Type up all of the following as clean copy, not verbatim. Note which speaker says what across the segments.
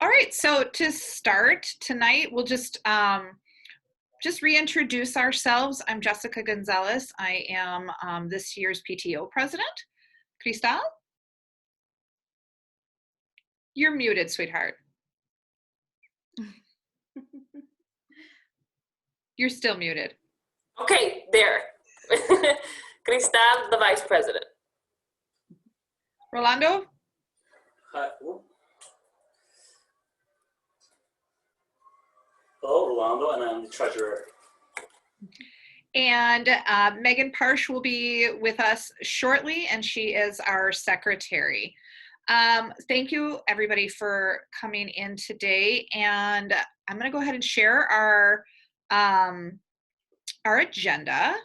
Speaker 1: All right, so to start tonight, we'll just reintroduce ourselves. I'm Jessica Gonzalez. I am this year's PTO president. Cristal, you're muted, sweetheart. You're still muted.
Speaker 2: Okay, there. Cristal, the vice president.
Speaker 1: Rolando?
Speaker 3: Hello, Rolando, and I'm the treasurer.
Speaker 1: And Megan Parsh will be with us shortly, and she is our secretary. Thank you, everybody, for coming in today. And I'm going to go ahead and share our agenda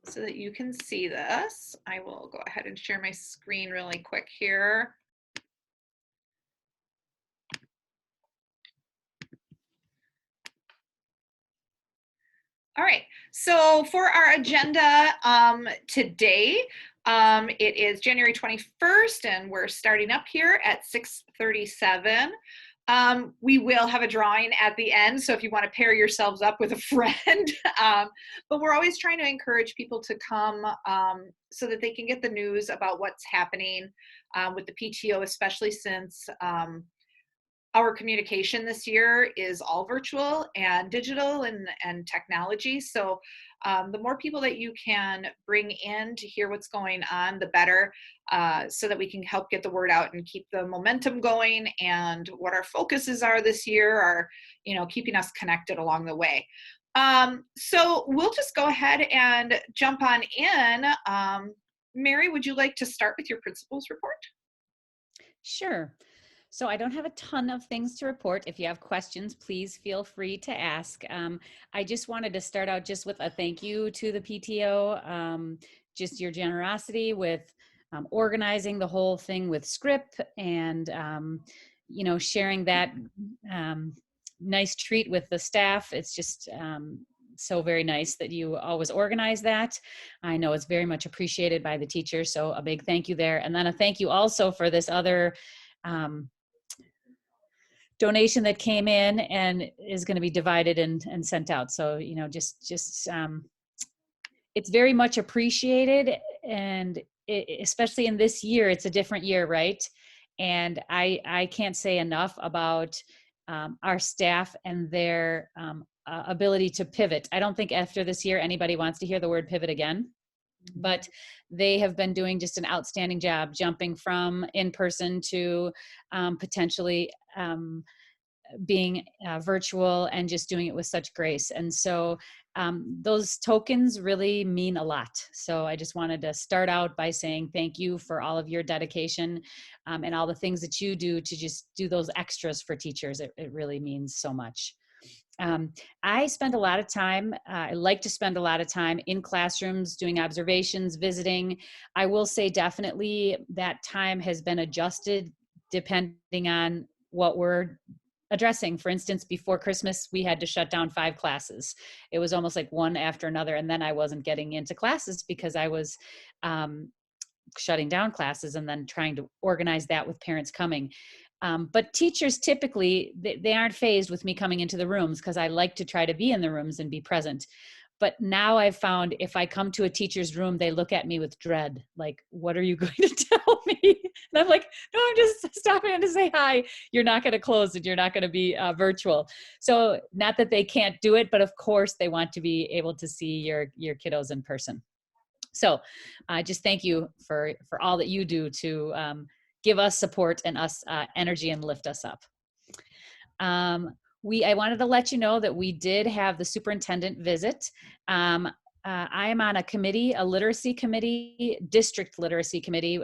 Speaker 1: so that you can see this. I will go ahead and share my screen really quick here. All right, so for our agenda today, it is January 21st, and we're starting up here at 6:37. We will have a drawing at the end, so if you want to pair yourselves up with a friend, but we're always trying to encourage people to come so that they can get the news about what's happening with the PTO, especially since our communication this year is all virtual and digital and technology. So the more people that you can bring in to hear what's going on, the better, so that we can help get the word out and keep the momentum going. And what our focuses are this year are, keeping us connected along the way. So we'll just go ahead and jump on in. Mary, would you like to start with your principal's report?
Speaker 4: Sure. So I don't have a ton of things to report. If you have questions, please feel free to ask. I just wanted to start out just with a thank you to the PTO, just your generosity with organizing the whole thing with script and, sharing that nice treat with the staff. It's just so very nice that you always organize that. I know it's very much appreciated by the teachers, so a big thank you there. And then a thank you also for this other donation that came in and is going to be divided and sent out. So, it's very much appreciated. And especially in this year, it's a different year, right? And I can't say enough about our staff and their ability to pivot. I don't think after this year, anybody wants to hear the word pivot again. But they have been doing just an outstanding job jumping from in-person to potentially being virtual and just doing it with such grace. And so those tokens really mean a lot. So I just wanted to start out by saying thank you for all of your dedication and all the things that you do to just do those extras for teachers. It really means so much. I spend a lot of time, I like to spend a lot of time in classrooms doing observations, visiting. I will say definitely that time has been adjusted depending on what we're addressing. For instance, before Christmas, we had to shut down 5 classes. It was almost like one after another. And then I wasn't getting into classes because I was shutting down classes and then trying to organize that with parents coming. But teachers typically, they aren't fazed with me coming into the rooms because I like to try to be in the rooms and be present. But now I've found if I come to a teacher's room, they look at me with dread. Like, what are you going to tell me? And I'm like, no, I'm just stopping in to say hi. You're not going to close it. You're not going to be virtual. So not that they can't do it, but of course they want to be able to see your kiddos in person. So just thank you for all that you do to give us support and us energy and lift us up. I wanted to let you know that we did have the superintendent visit. I am on a committee, a literacy committee, district literacy committee.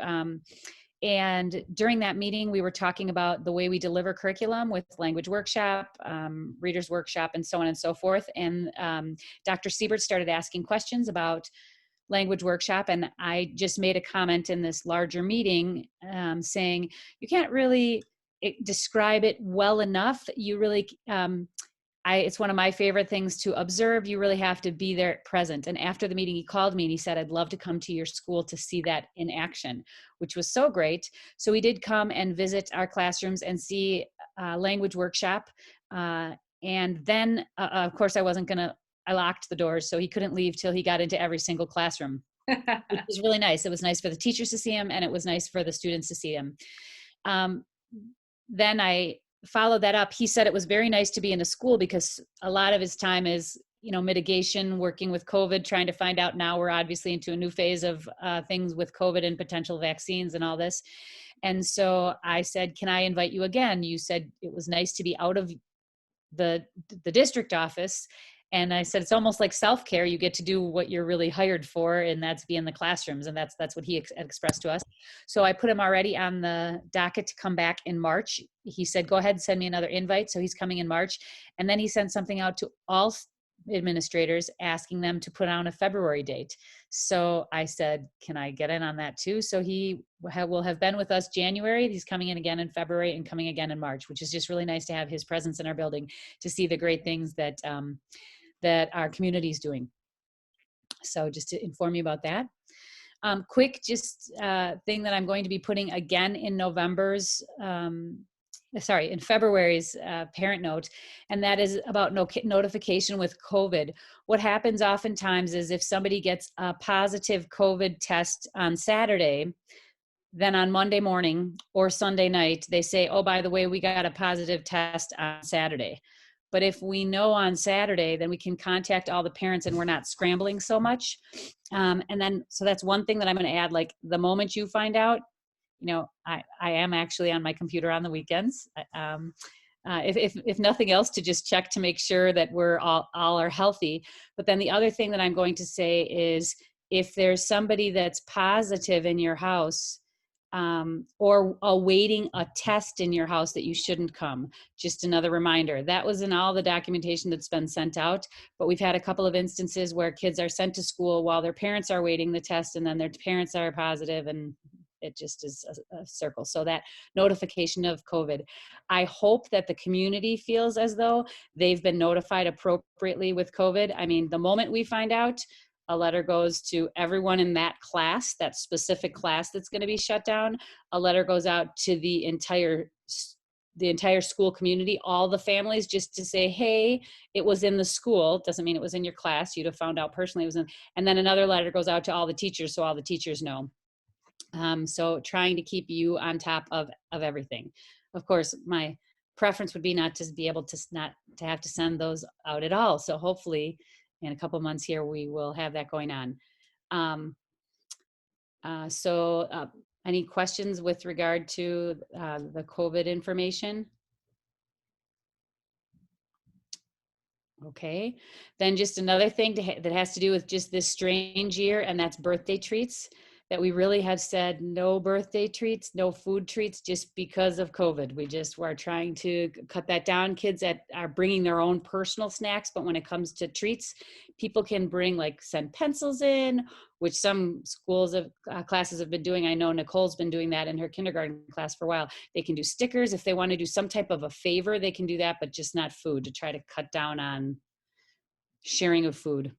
Speaker 4: And during that meeting, we were talking about the way we deliver curriculum with language workshop, readers workshop, and so on and so forth. And Dr. Siebert started asking questions about language workshop. And I just made a comment in this larger meeting saying, you can't really describe it well enough. You really, it's one of my favorite things to observe. You really have to be there present. And after the meeting, he called me and he said, I'd love to come to your school to see that in action, which was so great. So we did come and visit our classrooms and see a language workshop. And then, of course, I locked the doors, so he couldn't leave till he got into every single classroom, which was really nice. It was nice for the teachers to see him, and it was nice for the students to see him. Then I followed that up. He said it was very nice to be in a school because a lot of his time is, mitigation, working with COVID, trying to find out. Now we're obviously into a new phase of things with COVID and potential vaccines and all this. And so I said, can I invite you again? You said it was nice to be out of the district office. And I said, it's almost like self-care. You get to do what you're really hired for, and that's be in the classrooms. And that's what he expressed to us. So I put him already on the docket to come back in March. He said, go ahead and send me another invite. So he's coming in March. And then he sent something out to all administrators asking them to put on a February date. So I said, can I get in on that too? So he will have been with us January. He's coming in again in February and coming again in March, which is just really nice to have his presence in our building to see the great things that that our community is doing. So just to inform you about that. Quick thing that I'm going to be putting again in in February's parent note, and that is about notification with COVID. What happens oftentimes is if somebody gets a positive COVID test on Saturday, then on Monday morning or Sunday night, they say, oh, by the way, we got a positive test on Saturday. But if we know on Saturday, then we can contact all the parents and we're not scrambling so much. So that's one thing that I'm going to add, like the moment you find out, I am actually on my computer on the weekends. If nothing else, to just check to make sure that we're all are healthy. But then the other thing that I'm going to say is if there's somebody that's positive in your house, or awaiting a test in your house, that you shouldn't come. Just another reminder. That was in all the documentation that's been sent out, but we've had a couple of instances where kids are sent to school while their parents are waiting the test, and then their parents are positive, and it just is a circle. So that notification of COVID. I hope that the community feels as though they've been notified appropriately with COVID. I mean, the moment we find out, a letter goes to everyone in that class, that specific class that's going to be shut down. A letter goes out to the entire school community, all the families, just to say, hey, it was in the school. Doesn't mean it was in your class. You'd have found out personally it was in. And then another letter goes out to all the teachers, so all the teachers know. So trying to keep you on top of everything. Of course, my preference would be not to be able to not to have to send those out at all. So hopefully in a couple of months here, we will have that going on. Any questions with regard to the COVID information? Okay, then just another thing that has to do with just this strange year, and that's birthday treats. That we really have said no birthday treats, no food treats, just because of COVID. We're trying to cut that down. Kids that are bringing their own personal snacks, but when it comes to treats, people can send pencils in, which some schools of classes have been doing. I know Nicole's been doing that in her kindergarten class for a while. They can do stickers. If they want to do some type of a favor, they can do that, but just not food, to try to cut down on sharing of food.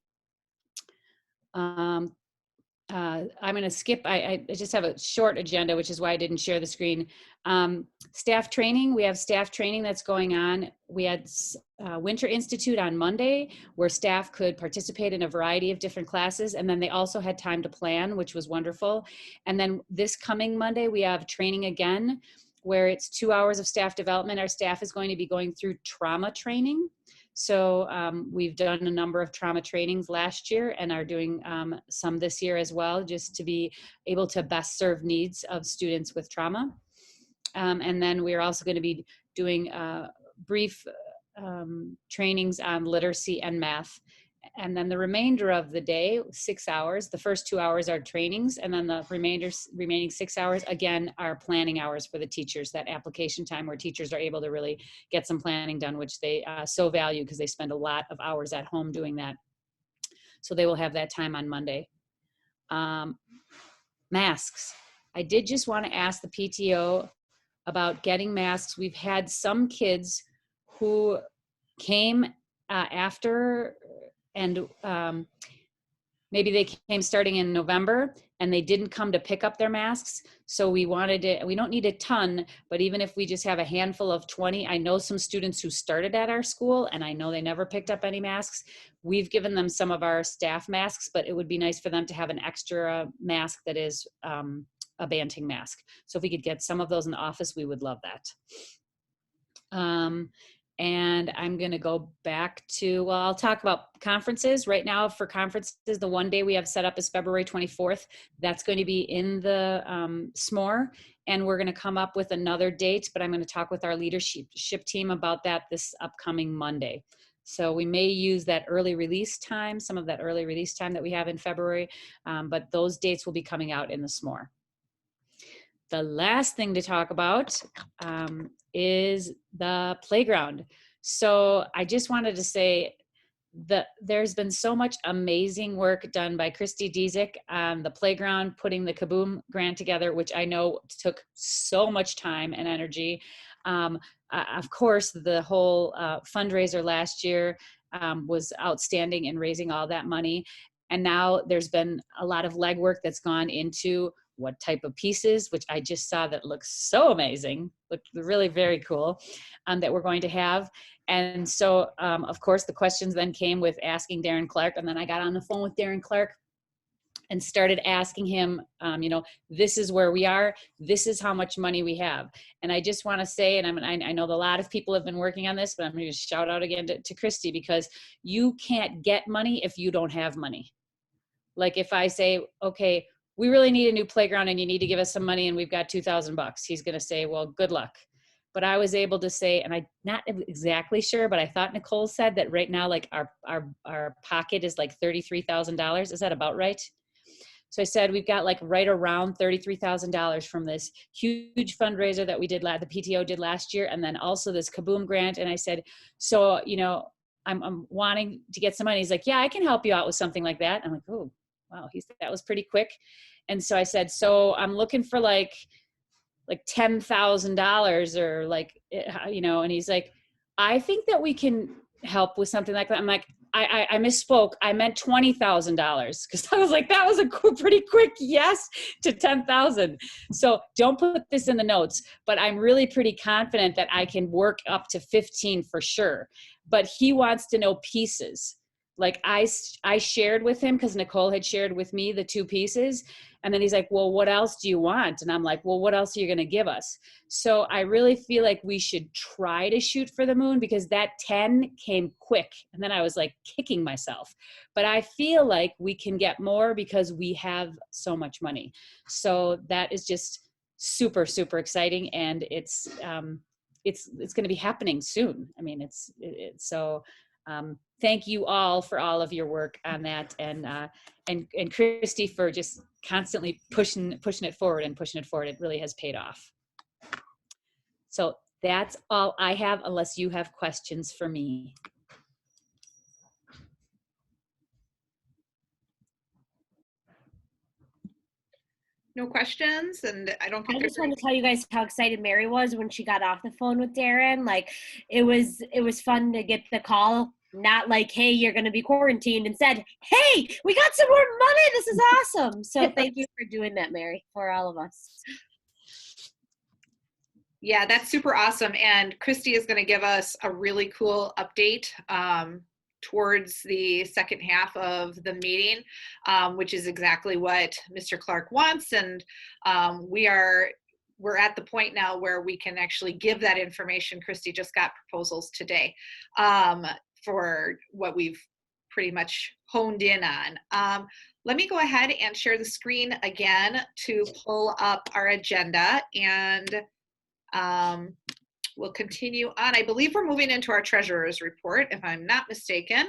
Speaker 4: I'm going to skip. I just have a short agenda, which is why I didn't share the screen. Staff training. We have staff training that's going on. We had Winter Institute on Monday, where staff could participate in a variety of different classes. And then they also had time to plan, which was wonderful. And then this coming Monday, we have training again, where it's 2 hours of staff development. Our staff is going to be going through trauma training. So we've done a number of trauma trainings last year and are doing some this year as well, just to be able to best serve needs of students with trauma. And then we're also going to be doing brief trainings on literacy and math. And then the remainder of the day, 6 hours, the first 2 hours are trainings, and then the remaining 6 hours, again, are planning hours for the teachers, that application time where teachers are able to really get some planning done, which they so value because they spend a lot of hours at home doing that. So they will have that time on Monday. Masks. I did just want to ask the PTO about getting masks. We've had some kids who came after, and maybe they came starting in November and they didn't come to pick up their masks. So we wanted it, we don't need a ton, but even if we just have a handful of 20, I know some students who started at our school and I know they never picked up any masks. We've given them some of our staff masks, but it would be nice for them to have an extra mask that is a Banting mask. So if we could get some of those in the office, we would love that. And I'm going to go back to, well, I'll talk about conferences. Right now for conferences, the one day we have set up is February 24th. That's going to be in the SMORE. And we're going to come up with another date, but I'm going to talk with our leadership team about that this upcoming Monday. So we may use that early release time, some of that early release time that we have in February, but those dates will be coming out in the SMORE. The last thing to talk about is the playground. So I just wanted to say that there's been so much amazing work done by Christy Diezik on the playground, putting the Kaboom grant together, which I know took so much time and energy. Of course, the whole fundraiser last year was outstanding in raising all that money. And now there's been a lot of legwork that's gone into what type of pieces, which I just saw that looks so amazing, looked really very cool, that we're going to have. And so, of course, the questions then came with asking Darren Clark, and then I got on the phone with Darren Clark and started asking him, you know, this is where we are, this is how much money we have. And I just want to say, and I know a lot of people have been working on this, but I'm going to shout out again to Christy, because you can't get money if you don't have money. Like if I say, okay, we really need a new playground and you need to give us some money and we've got $2,000, he's going to say, well, good luck. But I was able to say, and I'm not exactly sure, but I thought Nicole said that right now, like our pocket is like $33,000. Is that about right? So I said, we've got like right around $33,000 from this huge fundraiser that we did, the PTO did last year. And then also this Kaboom grant. And I said, so, you know, I'm wanting to get some money. He's like, yeah, I can help you out with something like that. I'm like, oh, wow, that was pretty quick. And so I said, so I'm looking for like $10,000 or like, you know, and he's like, I think that we can help with something like that. I'm like, I misspoke. I meant $20,000, because I was like, that was a pretty quick yes to 10,000. So don't put this in the notes, but I'm really pretty confident that I can work up to 15 for sure. But he wants to know pieces. Like I shared with him, because Nicole had shared with me the 2 pieces. And then he's like, well, what else do you want? And I'm like, well, what else are you going to give us? So I really feel like we should try to shoot for the moon, because that 10 came quick. And then I was like kicking myself. But I feel like we can get more because we have so much money. So that is just super, super exciting. And it's going to be happening soon. I mean, so thank you all for all of your work on that. And Christy for just constantly pushing it forward and pushing it forward. It really has paid off. So that's all I have, unless you have questions for me.
Speaker 1: No questions, and I don't think
Speaker 5: I
Speaker 1: there's
Speaker 5: just want to tell you guys how excited Mary was when she got off the phone with Darren. Like it was fun to get the call, not like, hey, you're going to be quarantined, and said, hey, we got some more money. This is awesome. So thank you for doing that, Mary, for all of us.
Speaker 1: Yeah, that's super awesome. And Christy is going to give us a really cool update towards the second half of the meeting, which is exactly what Mr. Clark wants. And we're at the point now where we can actually give that information. Christy just got proposals today for what we've pretty much honed in on. Let me go ahead and share the screen again to pull up our agenda, and we'll continue on. I believe we're moving into our treasurer's report, if I'm not mistaken.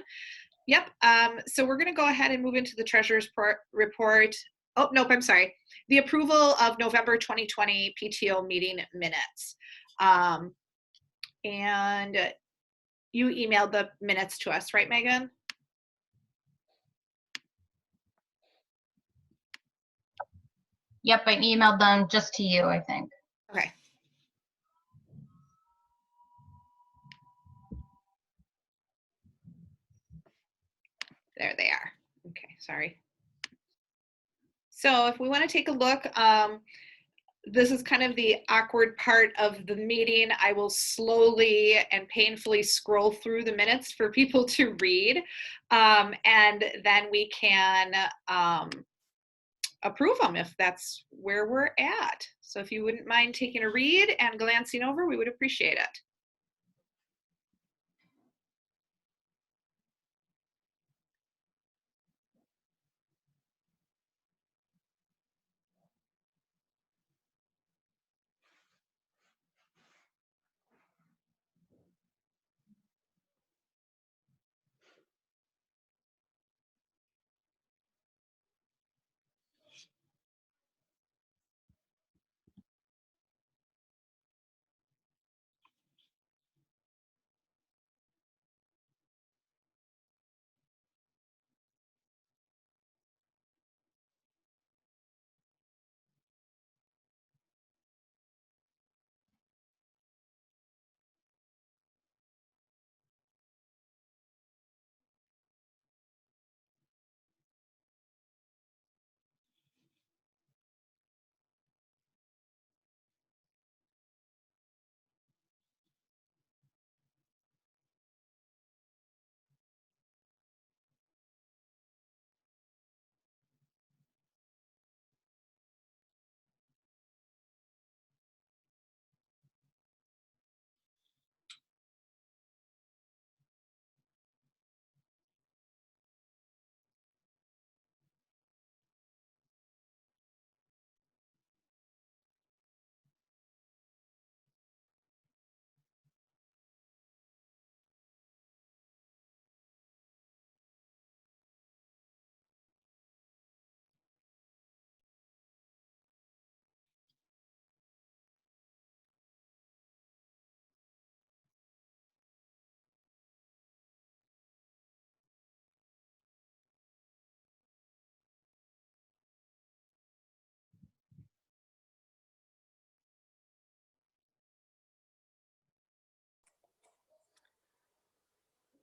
Speaker 1: Yep. So we're going to go ahead and move into the treasurer's report. Oh, nope, I'm sorry. The approval of November 2020 PTO meeting minutes. And you emailed the minutes to us, right, Megan?
Speaker 6: Yep, I emailed them just to you, I think.
Speaker 1: Okay. There they are. Okay, sorry. So if we want to take a look, this is kind of the awkward part of the meeting. I will slowly and painfully scroll through the minutes for people to read, and then we can approve them if that's where we're at. So if you wouldn't mind taking a read and glancing over, we would appreciate it.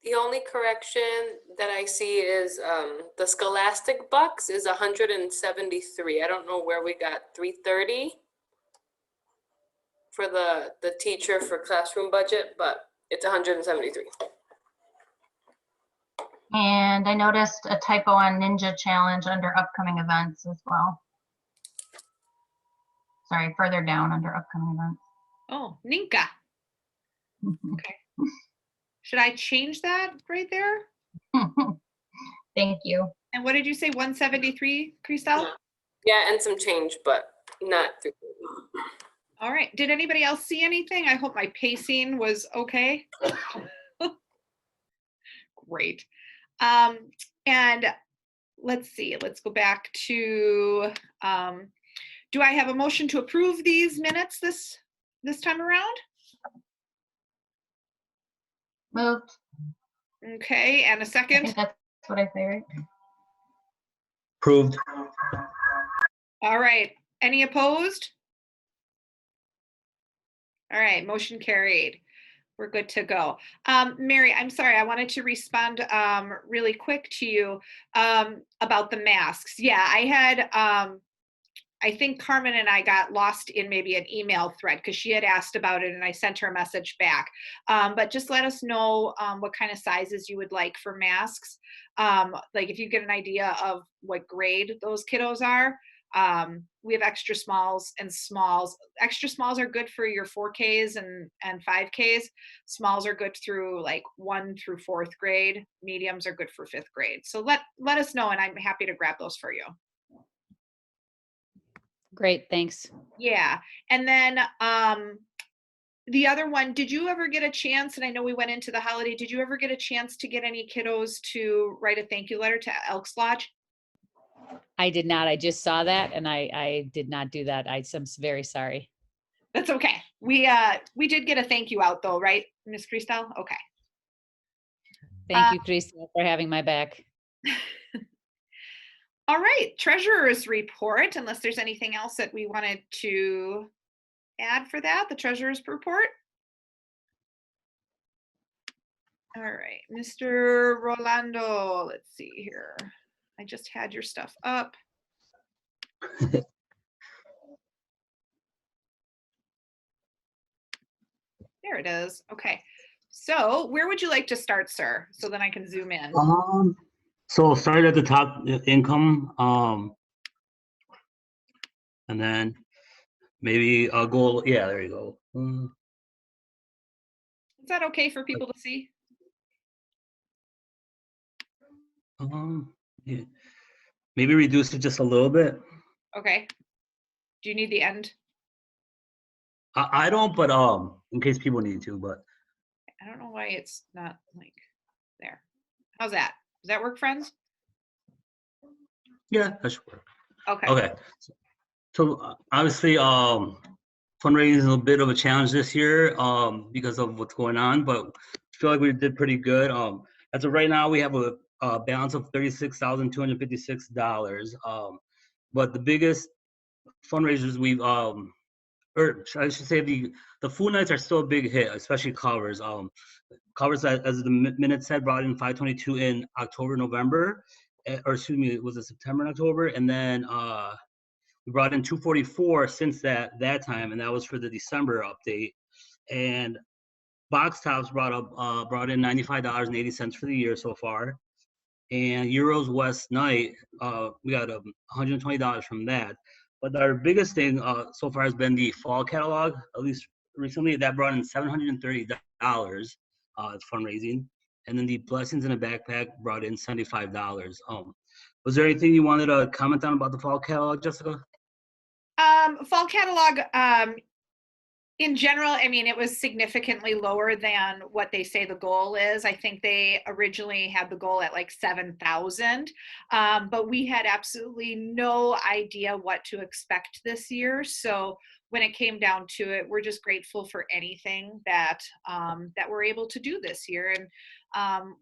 Speaker 2: The only correction that I see is the Scholastic bucks is 173. I don't know where we got 330 for the teacher for classroom budget, but it's 173.
Speaker 6: And I noticed a typo on Ninja Challenge under upcoming events as well. Sorry, further down under upcoming events.
Speaker 1: Oh, Ninka. Okay. Should I change that right there?
Speaker 6: Thank you.
Speaker 1: And what did you say, 173, Christelle?
Speaker 2: Yeah, and some change, but not 330.
Speaker 1: All right. Did anybody else see anything? I hope my pacing was okay. Great. And let's see, let's go back to, do I have a motion to approve these minutes this time around?
Speaker 6: Moved.
Speaker 1: Okay, and a
Speaker 6: I
Speaker 1: second?
Speaker 6: think that's what I say, right?
Speaker 7: Approved.
Speaker 1: All right, any opposed? All right, motion carried. We're good to go. Mary, I'm sorry, I wanted to respond really quick to you about the masks. Yeah, I had, I think Carmen and I got lost in maybe an email thread because she had asked about it and I sent her a message back. But just let us know what kind of sizes you would like for masks. Like if you get an idea of what grade those kiddos are. We have extra smalls and smalls. Extra smalls are good for your 4Ks and 5Ks. Smalls are good through like 1 through 4th grade. Mediums are good for 5th grade. So let us know and I'm happy to grab those for you.
Speaker 4: Great, thanks.
Speaker 1: Yeah. And then the other one, did you ever get a chance, and I know we went into the holiday, did you ever get a chance to get any kiddos to write a thank you letter to Elks Lodge?
Speaker 4: I did not. I just saw that and I did not do that. I'm very sorry.
Speaker 1: That's okay. We did get a thank you out though, right, Miss Christel? Okay.
Speaker 4: Thank you, Christine, for having my back.
Speaker 1: All right, treasurer's report, unless there's anything else that we wanted to add for that, the treasurer's report. All right, Mr. Rolando, let's see here. I just had your stuff up. There it is. Okay. So where would you like to start, sir? So then I can zoom in.
Speaker 7: So start at the top, income, and then maybe a goal. Yeah, there you go.
Speaker 1: Is that okay for people to see?
Speaker 7: Yeah. Maybe reduce it just a little bit.
Speaker 1: Okay. Do you need the end?
Speaker 7: I don't, but in case people need to, but
Speaker 1: I don't know why it's not like there. How's that? Does that work, friends?
Speaker 7: yeah, that should work.
Speaker 1: Okay.
Speaker 7: Okay. So obviously, fundraising is a bit of a challenge this year because of what's going on, but I feel like we did pretty good. As of right now, we have a balance of $36,256. But the biggest fundraisers we've or I should say the food nights are still a big hit, especially Culver's. Culver's, as the minute said, brought in 522 in October, November, or excuse me, was it September and October, and then we brought in 244 since that time, and that was for the December update. And Box Tops brought in $95.80 for the year so far. And Euros West Night, we got $120 from that. But our biggest thing so far has been the fall catalog, at least recently. That brought in $730 fundraising. And then the Blessings in a Backpack brought in $75. Was there anything you wanted to comment on about the fall catalog, Jessica?
Speaker 1: Fall catalog, in general, I mean, it was significantly lower than what they say the goal is. I think they originally had the goal at like 7,000, but we had absolutely no idea what to expect this year. So when it came down to it, we're just grateful for anything that that we're able to do this year. And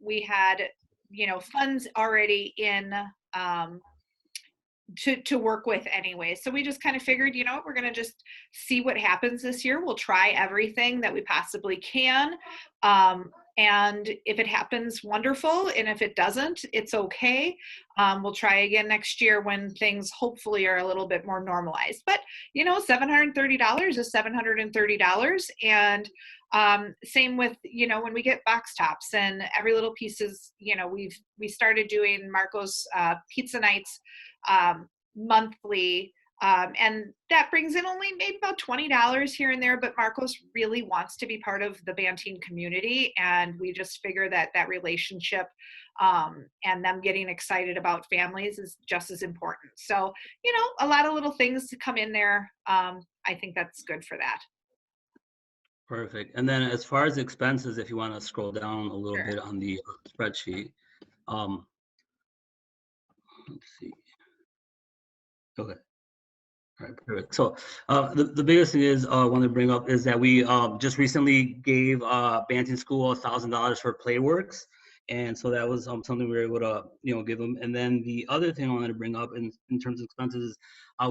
Speaker 1: we had, funds already in to work with anyway. So we just kind of figured, we're going to just see what happens this year. We'll try everything that we possibly can. And if it happens, wonderful. And if it doesn't, it's okay. We'll try again next year when things hopefully are a little bit more normalized. But, $730 is $730. And same with, when we get box tops and every little piece is, we started doing Marco's pizza nights monthly, and that brings in only maybe about $20 here and there, but Marcos really wants to be part of the Banting community, and we just figure that that relationship and them getting excited about families is just as important. So, a lot of little things to come in there. I think that's good for that.
Speaker 7: Perfect. And then as far as expenses, if you want to scroll down a little
Speaker 1: Sure.
Speaker 7: bit on the spreadsheet, let's see. Okay. All right, perfect. So the biggest thing is I want to bring up is that we just recently gave Banting School $1,000 for PlayWorks, and so that was something we were able to give them. And then the other thing I wanted to bring up in terms of expenses is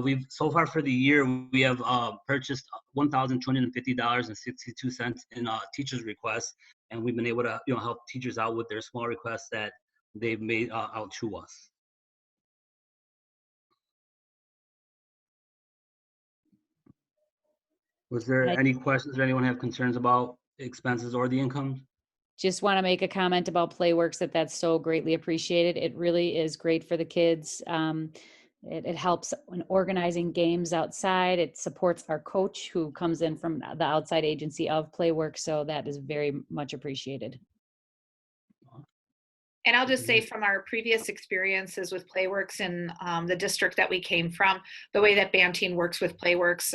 Speaker 7: we've so far for the year we have purchased $1,250.62 in teachers' requests, and we've been able to help teachers out with their small requests that they've made out to us. Was there any questions or anyone have concerns about expenses or the income?
Speaker 4: Just want to make a comment about PlayWorks that's so greatly appreciated. It really is great for the kids. It helps in organizing games outside. It supports our coach who comes in from the outside agency of PlayWorks. So that is very much appreciated.
Speaker 1: And I'll just say from our previous experiences with PlayWorks in the district that we came from, the way that Banting works with PlayWorks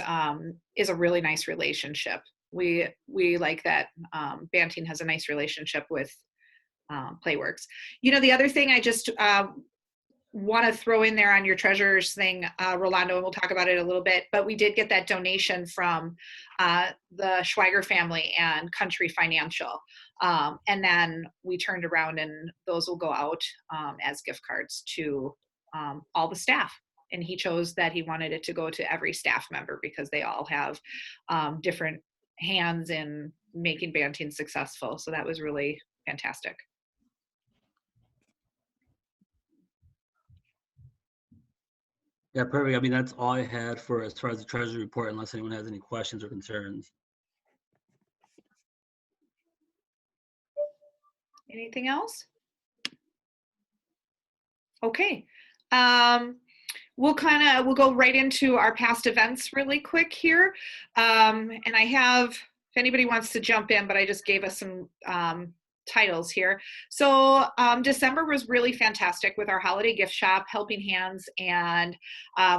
Speaker 1: is a really nice relationship. We like that Banting has a nice relationship with PlayWorks. The other thing I just want to throw in there on your treasurer's thing, Rolando, and we'll talk about it a little bit, but we did get that donation from the Schweiger family and Country Financial. And then we turned around and those will go out as gift cards to all the staff. And he chose that he wanted it to go to every staff member because they all have different hands in making Banting successful. So that was really, fantastic.
Speaker 7: Yeah, perfect. I mean, that's all I had for as far as the treasury report, unless anyone has any questions or concerns.
Speaker 1: Anything else? Okay. We'll go right into our past events really quick here. And I have, if anybody wants to jump in, but I just gave us some titles here. So December was really fantastic with our holiday gift shop, Helping Hands, and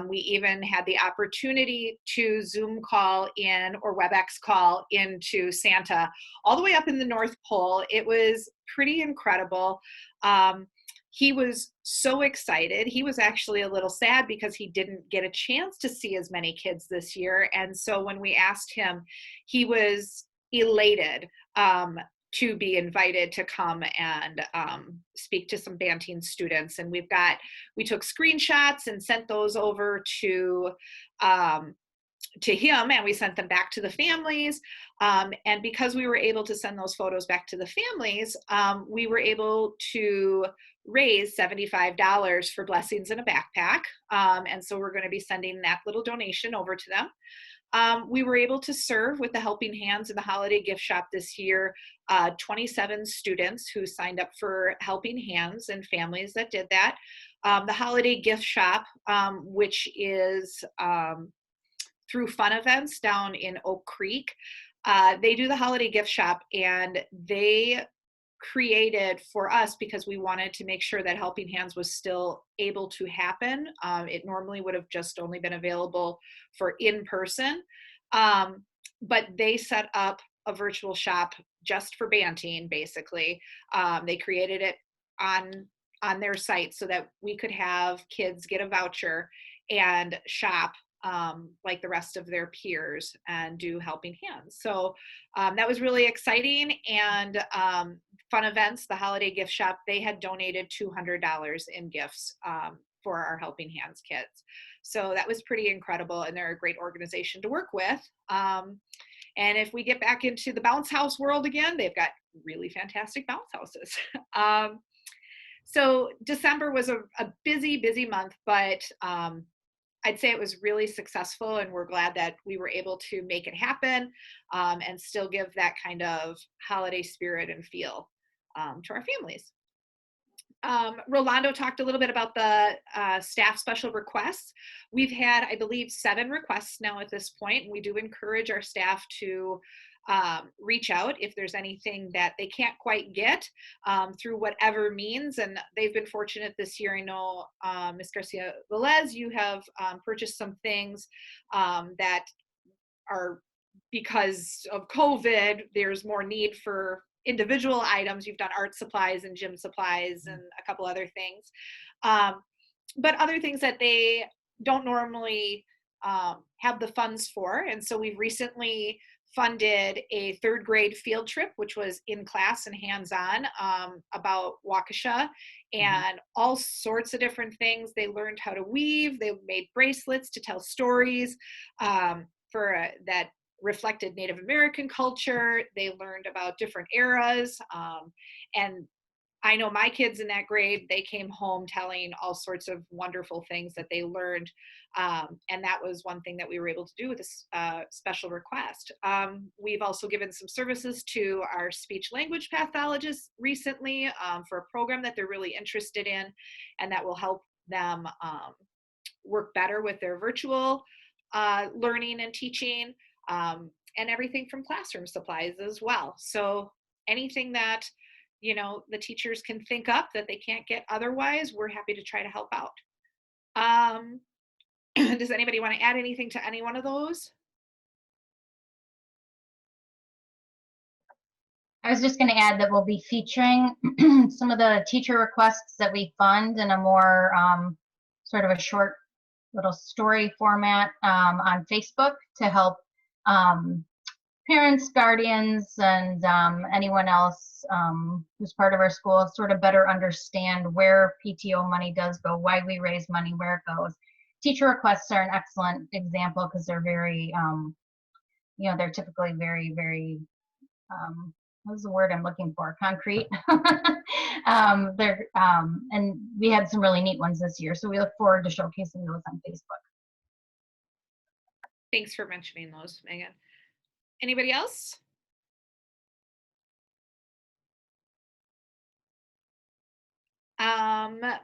Speaker 1: we even had the opportunity to Zoom call in or WebEx call into Santa all the way up in the North Pole. It was pretty incredible. He was so excited. He was actually a little sad because he didn't get a chance to see as many kids this year. And so when we asked him, he was elated to be invited to come and speak to some Banting students. And we took screenshots and sent those over to him, and we sent them back to the families. And because we were able to send those photos back to the families, we were able to raise $75 for blessings in a backpack. And so we're going to be sending that little donation over to them. We were able to serve with the Helping Hands in the holiday gift shop this year, 27 students who signed up for Helping Hands and families that did that. The holiday gift shop, which is through Fun Events down in Oak Creek, they do the holiday gift shop, and they created for us, because we wanted to make sure that Helping Hands was still able to happen. It normally would have just only been available for in person, but they set up a virtual shop just for Banting, basically. They created it on their site so that we could have kids get a voucher and shop like the rest of their peers and do Helping Hands. So that was really exciting. And Fun Events, the holiday gift shop, they had donated $200 in gifts for our Helping Hands kids. So that was pretty incredible, and they're a great organization to work with. And if we get back into the bounce house world again, they've got really fantastic bounce houses. So December was a busy, busy month, but I'd say it was really successful, and we're glad that we were able to make it happen and still give that kind of holiday spirit and feel to our families. Rolando talked a little bit about the staff special requests. We've had, I believe, 7 requests now at this point, and we do encourage our staff to reach out if there's anything that they can't quite get through whatever means. And they've been fortunate this year. I know, Ms. Garcia Velez, you have purchased some things that are, because of COVID, there's more need for individual items. You've done art supplies and gym supplies and a couple other things. But other things that they don't normally have the funds for. And so we've recently funded a 3rd grade field trip, which was in class and hands-on about Waukesha and all sorts of different things. They learned how to weave. They made bracelets to tell stories for that reflected Native American culture. They learned about different eras. And I know my kids in that grade, they came home telling all sorts of wonderful things that they learned. And that was one thing that we were able to do with this special request. We've also given some services to our speech language pathologists recently for a program that they're really interested in, and that will help them work better with their virtual learning and teaching, and everything from classroom supplies as well. So anything that the teachers can think up that they can't get otherwise, we're happy to try to help out. Does anybody want to add anything to any one of those?
Speaker 6: I was just going to add that we'll be featuring some of the teacher requests that we fund in a more sort of a short little story format on Facebook to help parents, guardians, and anyone else who's part of our school sort of better understand where PTO money does go, why we raise money, where it goes. Teacher requests are an excellent example because they're very, they're typically very, very what was the word I'm looking for? Concrete. And we had some really neat ones this year. So we look forward to showcasing those on Facebook.
Speaker 1: Thanks for mentioning those, Megan. Anybody else?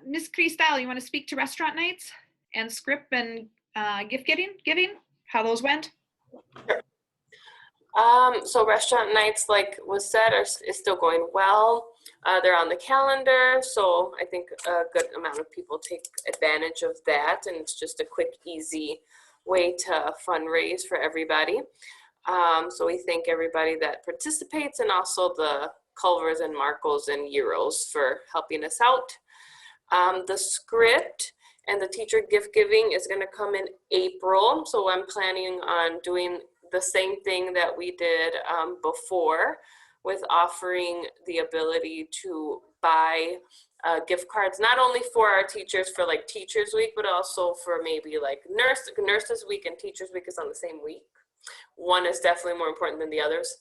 Speaker 1: Ms. Cristal, you want to speak to restaurant nights and script and gift giving, how those went?
Speaker 2: So restaurant nights, like was said, is still going well. They're on the calendar, so I think a good amount of people take advantage of that, and it's just a quick, easy way to fundraise for everybody. So we thank everybody that participates, and also the Culvers and Marcos and Euros for helping us out. The script and the teacher gift giving is going to come in April, so I'm planning on doing the same thing that we did before, with offering the ability to buy gift cards, not only for our teachers for like Teachers Week, but also for maybe like Nurses Week and Teachers Week is on the same week. One is definitely more important than the others.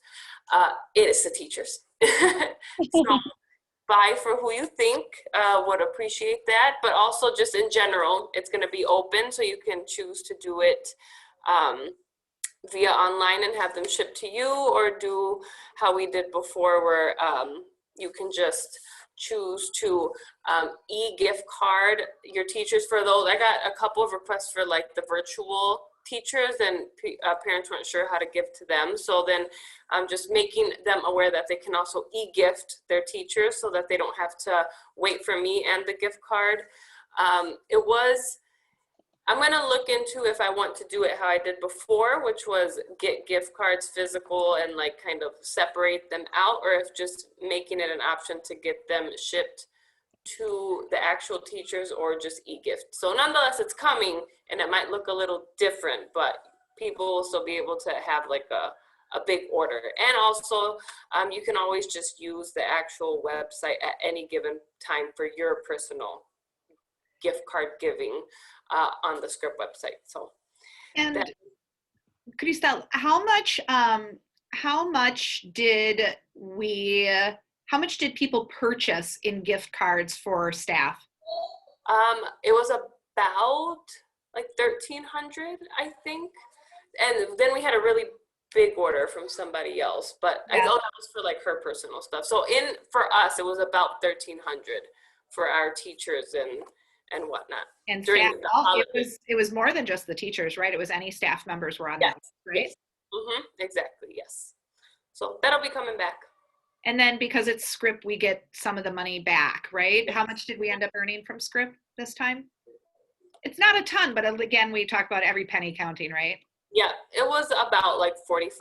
Speaker 2: It is the teachers. So buy for who you think would appreciate that, but also just in general, it's going to be open, so you can choose to do it via online and have them shipped to you, or do how we did before, where you can just choose to e-gift card your teachers for those. I got a couple of requests for like the virtual teachers, and parents weren't sure how to give to them. So then I'm just making them aware that they can also e-gift their teachers, so that they don't have to wait for me and the gift card. I'm going to look into if I want to do it how I did before, which was get gift cards physical and like kind of separate them out, or if just making it an option to get them shipped to the actual teachers, or just e-gift. So nonetheless, it's coming, and it might look a little different, but people will still be able to have like a big order. And also, you can always just use the actual website at any given time for your personal gift card giving on the script website. So,
Speaker 1: And Cristal, how much did people purchase in gift cards for staff?
Speaker 2: it was about like 1,300, I think. And then we had a really big order from somebody else, but I know that was for like her personal stuff. So for us, it was about 1,300 for our teachers and whatnot.
Speaker 1: And
Speaker 2: during
Speaker 1: staff,
Speaker 2: the
Speaker 1: it was more than just the teachers, right? It was any staff members were on that, right?
Speaker 2: Yes. Exactly, yes. So that'll be coming back.
Speaker 1: And then because it's script, we get some of the money back, right? How much did we end up earning from script this time? It's not a ton, but again, we talk about every penny counting, right?
Speaker 2: Yeah, it was about like $45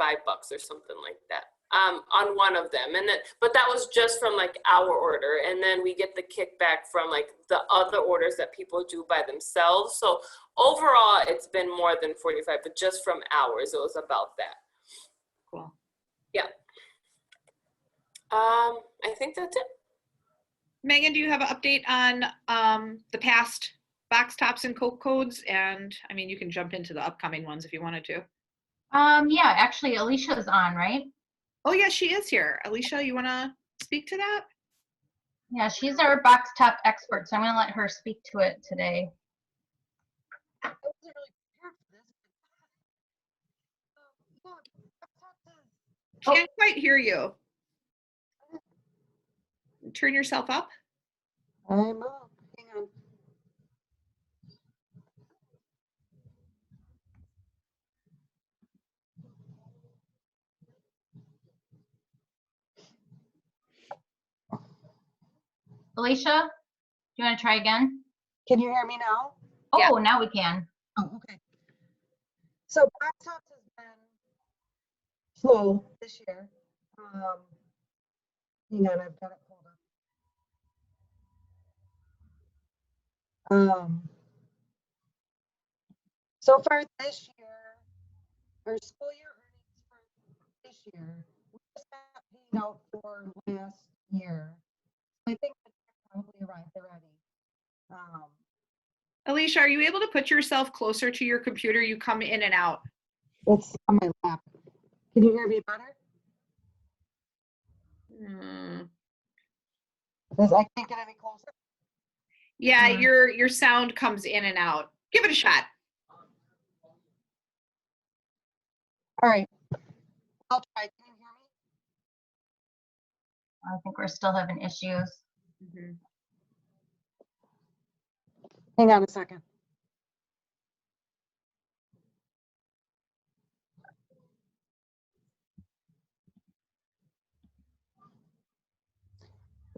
Speaker 2: or something like that on one of them. And then, but that was just from like our order. And then we get the kickback from like the other orders that people do by themselves. So overall, it's been more than 45, but just from ours, it was about that.
Speaker 1: Cool.
Speaker 2: Yeah. I think that's it.
Speaker 1: Megan, do you have an update on the past box tops and Coke codes? And I mean, you can jump into the upcoming ones if you wanted to.
Speaker 6: Yeah, actually, Alicia's on, right?
Speaker 1: Oh yeah, she is here. Alicia, you want to speak to that?
Speaker 6: Yeah, she's our box top expert, so I'm going to let her speak to it today.
Speaker 1: Can't quite hear you. Turn yourself up.
Speaker 8: I'm up. Hang on.
Speaker 6: Alicia, do you want to try again?
Speaker 8: Can you hear me now?
Speaker 6: Oh,
Speaker 1: Yeah.
Speaker 6: now we can.
Speaker 8: Oh, okay. So box tops has been slow this year. Hang on, I've got it pulled up. So far this year, our school year earnings for this year, we just got paid out for last year. So I think that probably arrived already.
Speaker 1: Alicia, are you able to put yourself closer to your computer? You come in and out.
Speaker 8: It's on my lap. Can you hear me better?
Speaker 1: Hmm.
Speaker 8: Because I can't get any closer.
Speaker 1: Yeah,
Speaker 6: Hmm.
Speaker 1: your sound comes in and out. Give it a shot.
Speaker 8: All right. I'll try. Can you hear
Speaker 6: I think we're still having issues.
Speaker 1: Mhm.
Speaker 8: me? Hang on a second.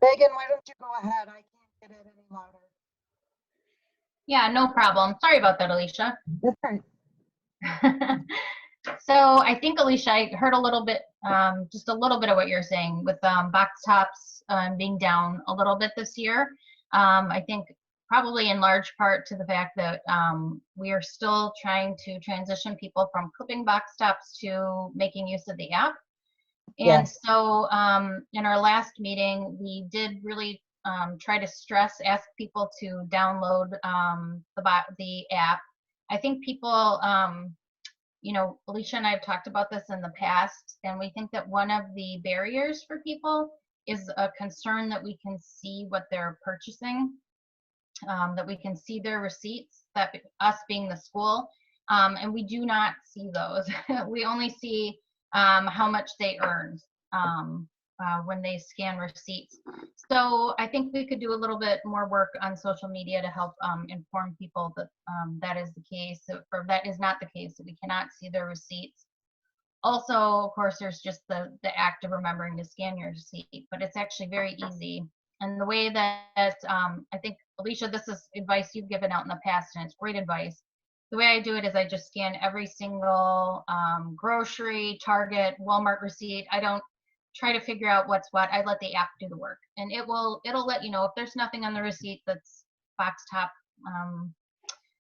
Speaker 8: Megan, why don't you go ahead? I can't get it any louder.
Speaker 6: Yeah, no problem. Sorry about that, Alicia.
Speaker 8: That's all right.
Speaker 6: So I think, Alicia, I heard a little bit, just a little bit of what you're saying with box tops being down a little bit this year. I think probably in large part to the fact that we are still trying to transition people from clipping box tops to making use of the app. And
Speaker 8: Yes.
Speaker 6: so in our last meeting, we did really try to ask people to download the app. I think people, you know, Alicia and I have talked about this in the past, and we think that one of the barriers for people is a concern that we can see what they're purchasing, that we can see their receipts, that us being the school, and we do not see those. We only see how much they earn when they scan receipts. So I think we could do a little bit more work on social media to help inform people that that is the case, or that is not the case, that we cannot see their receipts. Also, of course, there's just the act of remembering to scan your receipt, but it's actually very easy. And the way that I think, Alicia, this is advice you've given out in the past, and it's great advice. The way I do it is I just scan every single grocery, Target, Walmart receipt. I don't try to figure out what's what. I let the app do the work, and it'll let you know if there's nothing on the receipt that's box top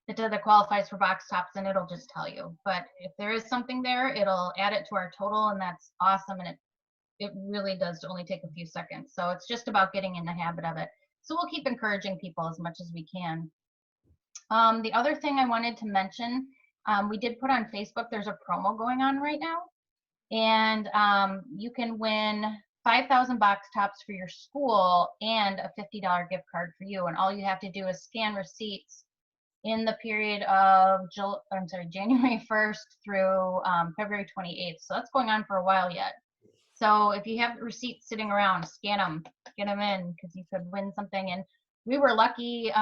Speaker 6: that qualifies for box tops, and it'll just tell you. But if there is something there, it'll add it to our total, and that's awesome. And it really does only take a few seconds. So it's just about getting in the habit of it. So we'll keep encouraging people as much as we can. The other thing I wanted to mention, we did put on Facebook, there's a promo going on right now, and you can win 5,000 box tops for your school and a $50 gift card for you. And all you have to do is scan receipts in the period of January 1st through February 28th. So that's going on for a while yet. So if you have receipts sitting around, scan them, get them in, because you could win something. And we were lucky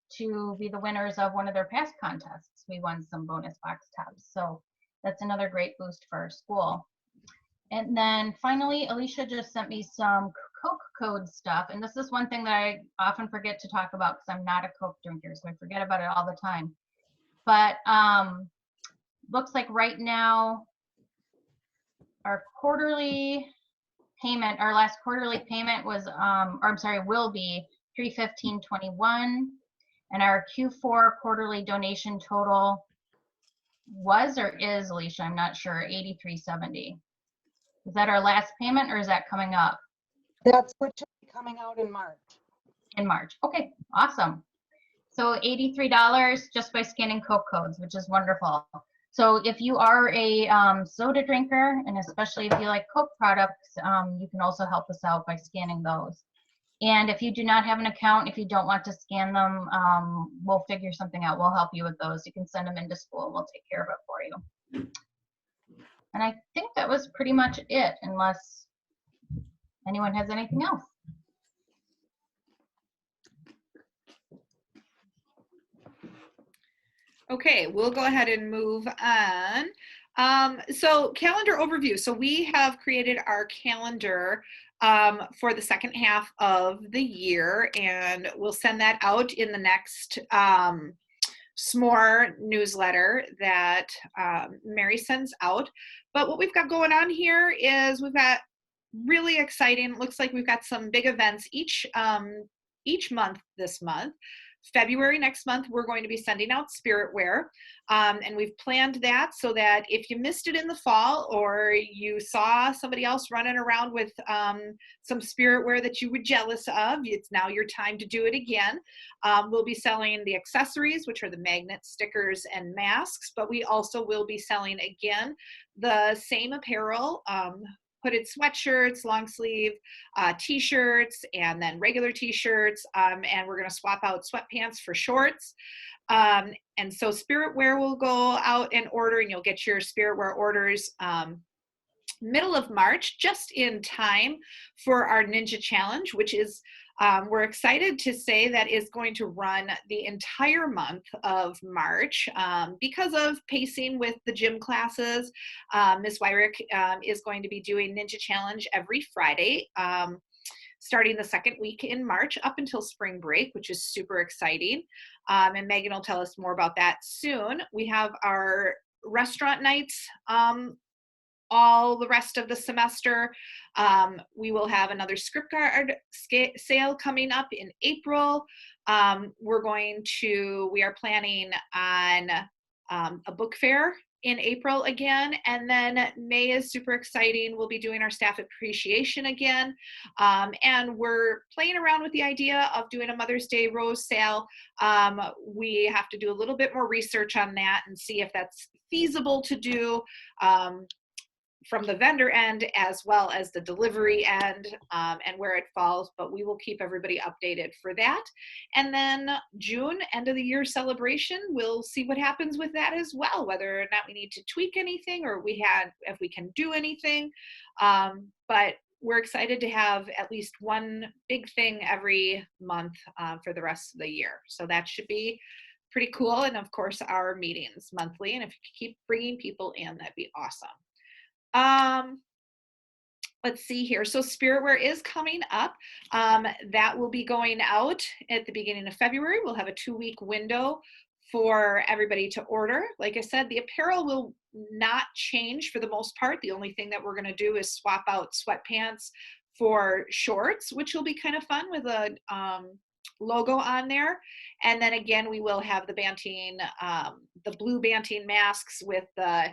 Speaker 6: to be the winners of one of their past contests. We won some bonus box tops. So that's another great boost for our school. And then finally, Alicia just sent me some Coke code stuff. And this is one thing that I often forget to talk about because I'm not a Coke drinker, so I forget about it all the time. But looks like right now, our quarterly payment, our last quarterly payment was, will be $315.21. And our Q4 quarterly donation total was or is, Alicia, I'm not sure, $83.70. Is that our last payment or is that coming up?
Speaker 8: That's what should be coming out in March.
Speaker 6: In March. Okay, awesome. So $83 just by scanning Coke codes, which is wonderful. So if you are a soda drinker, and especially if you like Coke products, you can also help us out by scanning those. And if you do not have an account, if you don't want to scan them, we'll figure something out. We'll help you with those. You can send them into school and we'll take care of it for you. And I think that was pretty much it, unless anyone has anything else.
Speaker 1: Okay, we'll go ahead and move on. So calendar overview. So we have created our calendar for the second half of the year, and we'll send that out in the next SMORE newsletter that Mary sends out. But what we've got going on here is we've got really exciting, looks like we've got some big events each month this month. February next month, we're going to be sending out spiritware, and we've planned that so that if you missed it in the fall or you saw somebody else running around with some spiritware that you were jealous of, it's now your time to do it again. We'll be selling the accessories, which are the magnets, stickers, and masks, but we also will be selling again the same apparel, hooded sweatshirts, long sleeve t-shirts, and then regular t-shirts, and we're going to swap out sweatpants for shorts. And so spirit wear will go out and order, and you'll get your spirit wear orders middle of March, just in time for our Ninja Challenge, which is, we're excited to say that is going to run the entire month of March because of pacing with the gym classes. Ms. Wyrick is going to be doing Ninja Challenge every Friday, starting the second week in March up until spring break, which is super exciting. And Megan will tell us more about that soon. We have our restaurant nights all the rest of the semester. We will have another script card sale coming up in April. We are planning on a book fair in April again, and then May is super exciting. We'll be doing our staff appreciation again, and we're playing around with the idea of doing a Mother's Day rose sale. We have to do a little bit more research on that and see if that's feasible to do from the vendor end as well as the delivery end, and where it falls, but we will keep everybody updated for that. And then June, end of the year celebration, we'll see what happens with that as well, whether or not we need to tweak anything or if we can do anything. But we're excited to have at least one big thing every month for the rest of the year. So that should be pretty cool. And of course, our meetings monthly. And if you keep bringing people in, that'd be awesome. Let's see here. So Spiritwear is coming up. That will be going out at the beginning of February. We'll have a 2-week window for everybody to order. Like I said, the apparel will not change for the most part. The only thing that we're going to do is swap out sweatpants for shorts, which will be kind of fun with a logo on there. And then again, we will have the Banting, the blue Banting masks with the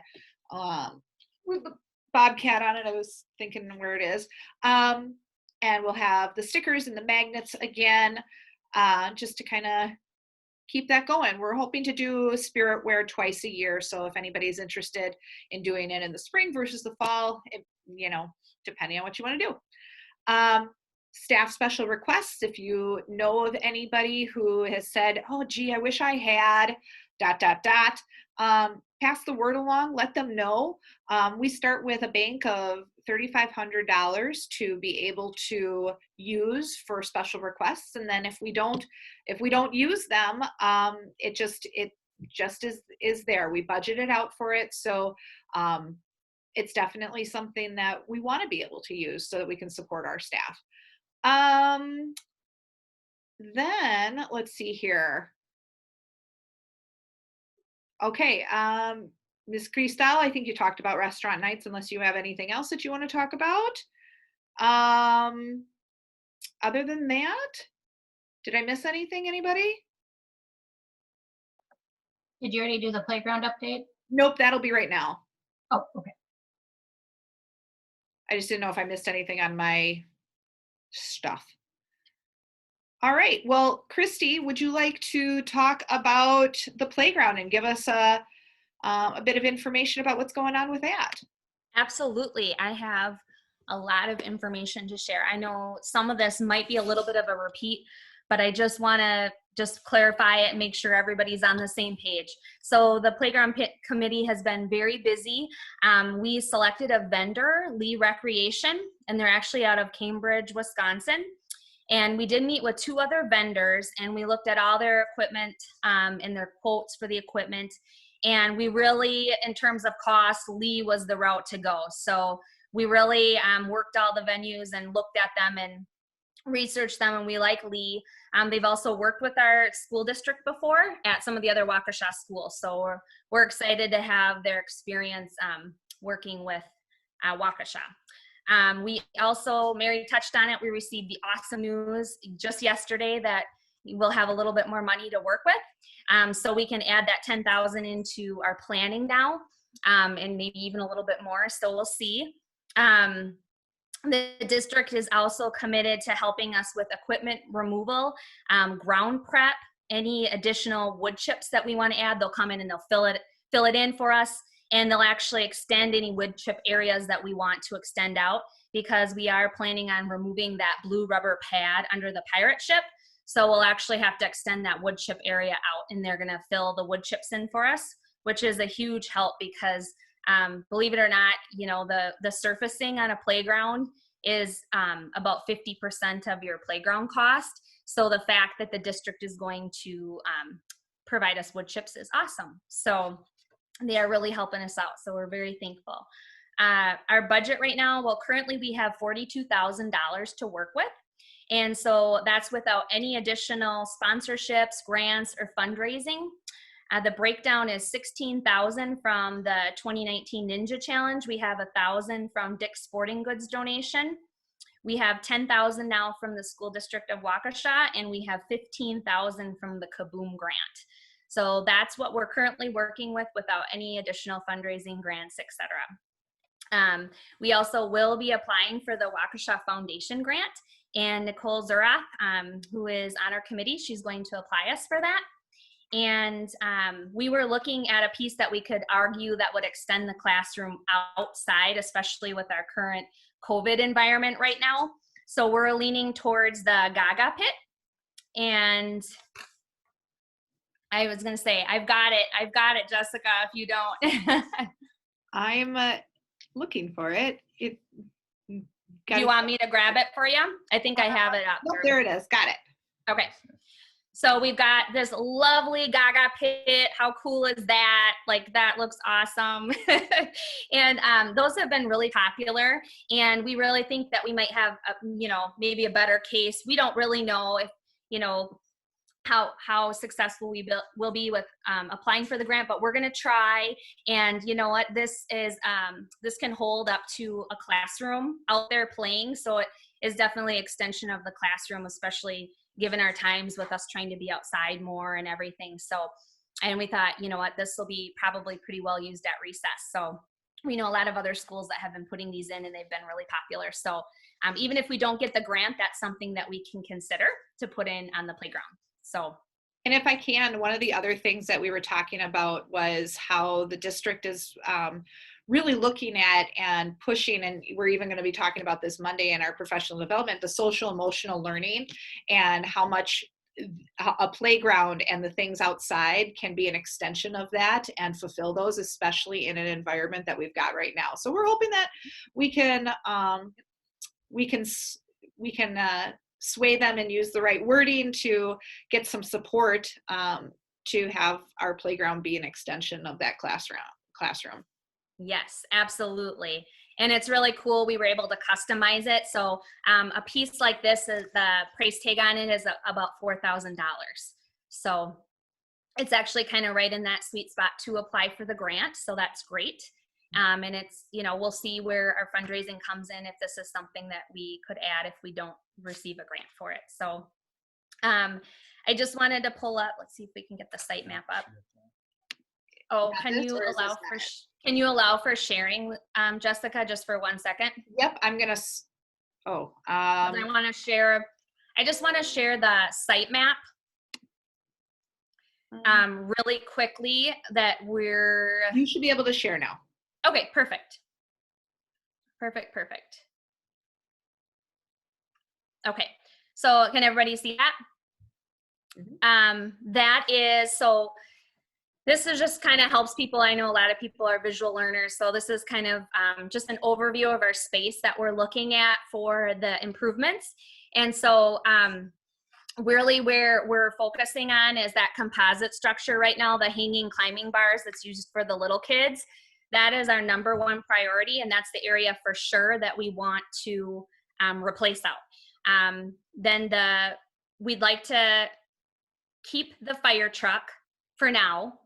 Speaker 1: bobcat on it. I was thinking where it is. And we'll have the stickers and the magnets again, just to kind of keep that going. We're hoping to do Spirit Wear twice a year. So if anybody's interested in doing it in the spring versus the fall, depending on what you want to do. Staff special requests. If you know of anybody who has said, oh, gee, I wish I had ... pass the word along, let them know. We start with a bank of $3,500 to be able to use for special requests. And then if we don't use them, it just is there. We budgeted out for it. So it's definitely something that we want to be able to use so that we can support our staff. Then let's see here. Okay, Ms. Cristal, I think you talked about restaurant nights, unless you have anything else that you want to talk about. Other than that, did I miss anything, anybody?
Speaker 6: Did you already do the playground update?
Speaker 1: Nope, that'll be right now.
Speaker 6: Oh, okay.
Speaker 1: I just didn't know if I missed anything on my stuff. All right, well, Christy, would you like to talk about the playground and give us a bit of information about what's going on with that?
Speaker 9: Absolutely. I have a lot of information to share. I know some of this might be a little bit of a repeat, but I just want to clarify it and make sure everybody's on the same page. So the Playground Committee has been very busy. We selected a vendor, Lee Recreation, and they're actually out of Cambridge, Wisconsin. And we did meet with 2 other vendors, and we looked at all their equipment and their quotes for the equipment. And we really, in terms of cost, Lee was the route to go. So we really worked all the venues and looked at them and researched them, and we like Lee. They've also worked with our school district before at some of the other Waukesha schools. So we're excited to have their experience working with Waukesha. We also, Mary touched on it, we received the awesome news just yesterday that we'll have a little bit more money to work with. So we can add that $10,000 into our planning now, and maybe even a little bit more, so we'll see. The district is also committed to helping us with equipment removal, ground prep, any additional wood chips that we want to add, they'll come in and they'll fill it in for us. and they'll actually extend any wood chip areas that we want to extend out, because we are planning on removing that blue rubber pad under the pirate ship. So we'll actually have to extend that wood chip area out, and they're gonna fill the wood chips in for us, which is a huge help because believe it or not, you know, the surfacing on a playground is about 50% of your playground cost. So the fact that the district is going to provide us wood chips is awesome. So they are really helping us out. So we're very thankful. Our budget right now, well, currently we have $42,000 to work with. And so that's without any additional sponsorships, grants, or fundraising. The breakdown is $16,000 from the 2019 Ninja Challenge. We have $1,000 from Dick's Sporting Goods donation. We have $10,000 now from the School District of Waukesha, and we have $15,000 from the Kaboom grant. So that's what we're currently working with without any additional fundraising, grants, etc. We also will be applying for the Waukesha Foundation grant, and Nicole Zurath, who is on our committee, she's going to apply us for that. And we were looking at a piece that we could argue that would extend the classroom outside, especially with our current COVID environment right now. So we're leaning towards the Gaga pit. And I was gonna say, I've got it, Jessica, if you don't.
Speaker 1: I'm looking for it.
Speaker 9: Do you want me to grab it for you? I think I have it up.
Speaker 1: Nope, there it is. Got it.
Speaker 9: Okay. So we've got this lovely Gaga pit. How cool is that? Like, that looks awesome. And those have been really popular. And we really think that we might have, you know, maybe a better case. We don't really know if, you know, how successful we will be with applying for the grant, but we're going to try. And you know what, this can hold up to a classroom out there playing. So it is definitely an extension of the classroom, especially given our times with us trying to be outside more and everything. So, and we thought, you know what, this will be probably pretty well used at recess. So we know a lot of other schools that have been putting these in, and they've been really popular. So even if we don't get the grant, that's something that we can consider to put in on the playground. So,
Speaker 1: and if I can, one of the other things that we were talking about was how the district is really looking at and pushing, and we're even going to be talking about this Monday in our professional development, the social emotional learning, and how much a playground and the things outside can be an extension of that and fulfill those, especially in an environment that we've got right now. So we're hoping that we can sway them and use the right wording to get some support to have our playground be an extension of that classroom.
Speaker 9: Yes, absolutely. And it's really cool. We were able to customize it. So a piece like this, is the price tag on it is about $4,000. So it's actually kind of right in that sweet spot to apply for the grant. So that's great. And it's, you know, we'll see where our fundraising comes in, if this is something that we could add if we don't receive a grant for it. So I just wanted to pull up, let's see if we can get the site map up. Oh, can you allow for sharing, Jessica, just for 1 second?
Speaker 1: Yep, I'm gonna,
Speaker 9: I want to share, I just want to share the site map really quickly that
Speaker 1: you should be able to share now.
Speaker 9: Okay, perfect. Perfect. Okay, so can everybody see that? Mm-hmm. That is, so this is just kind of helps people. I know a lot of people are visual learners, so this is kind of just an overview of our space that we're looking at for the improvements. And so really where we're focusing on is that composite structure right now, the hanging climbing bars that's used for the little kids. That is our #1 priority, and that's the area for sure that we want to replace out. Then we'd like to keep the fire truck for now.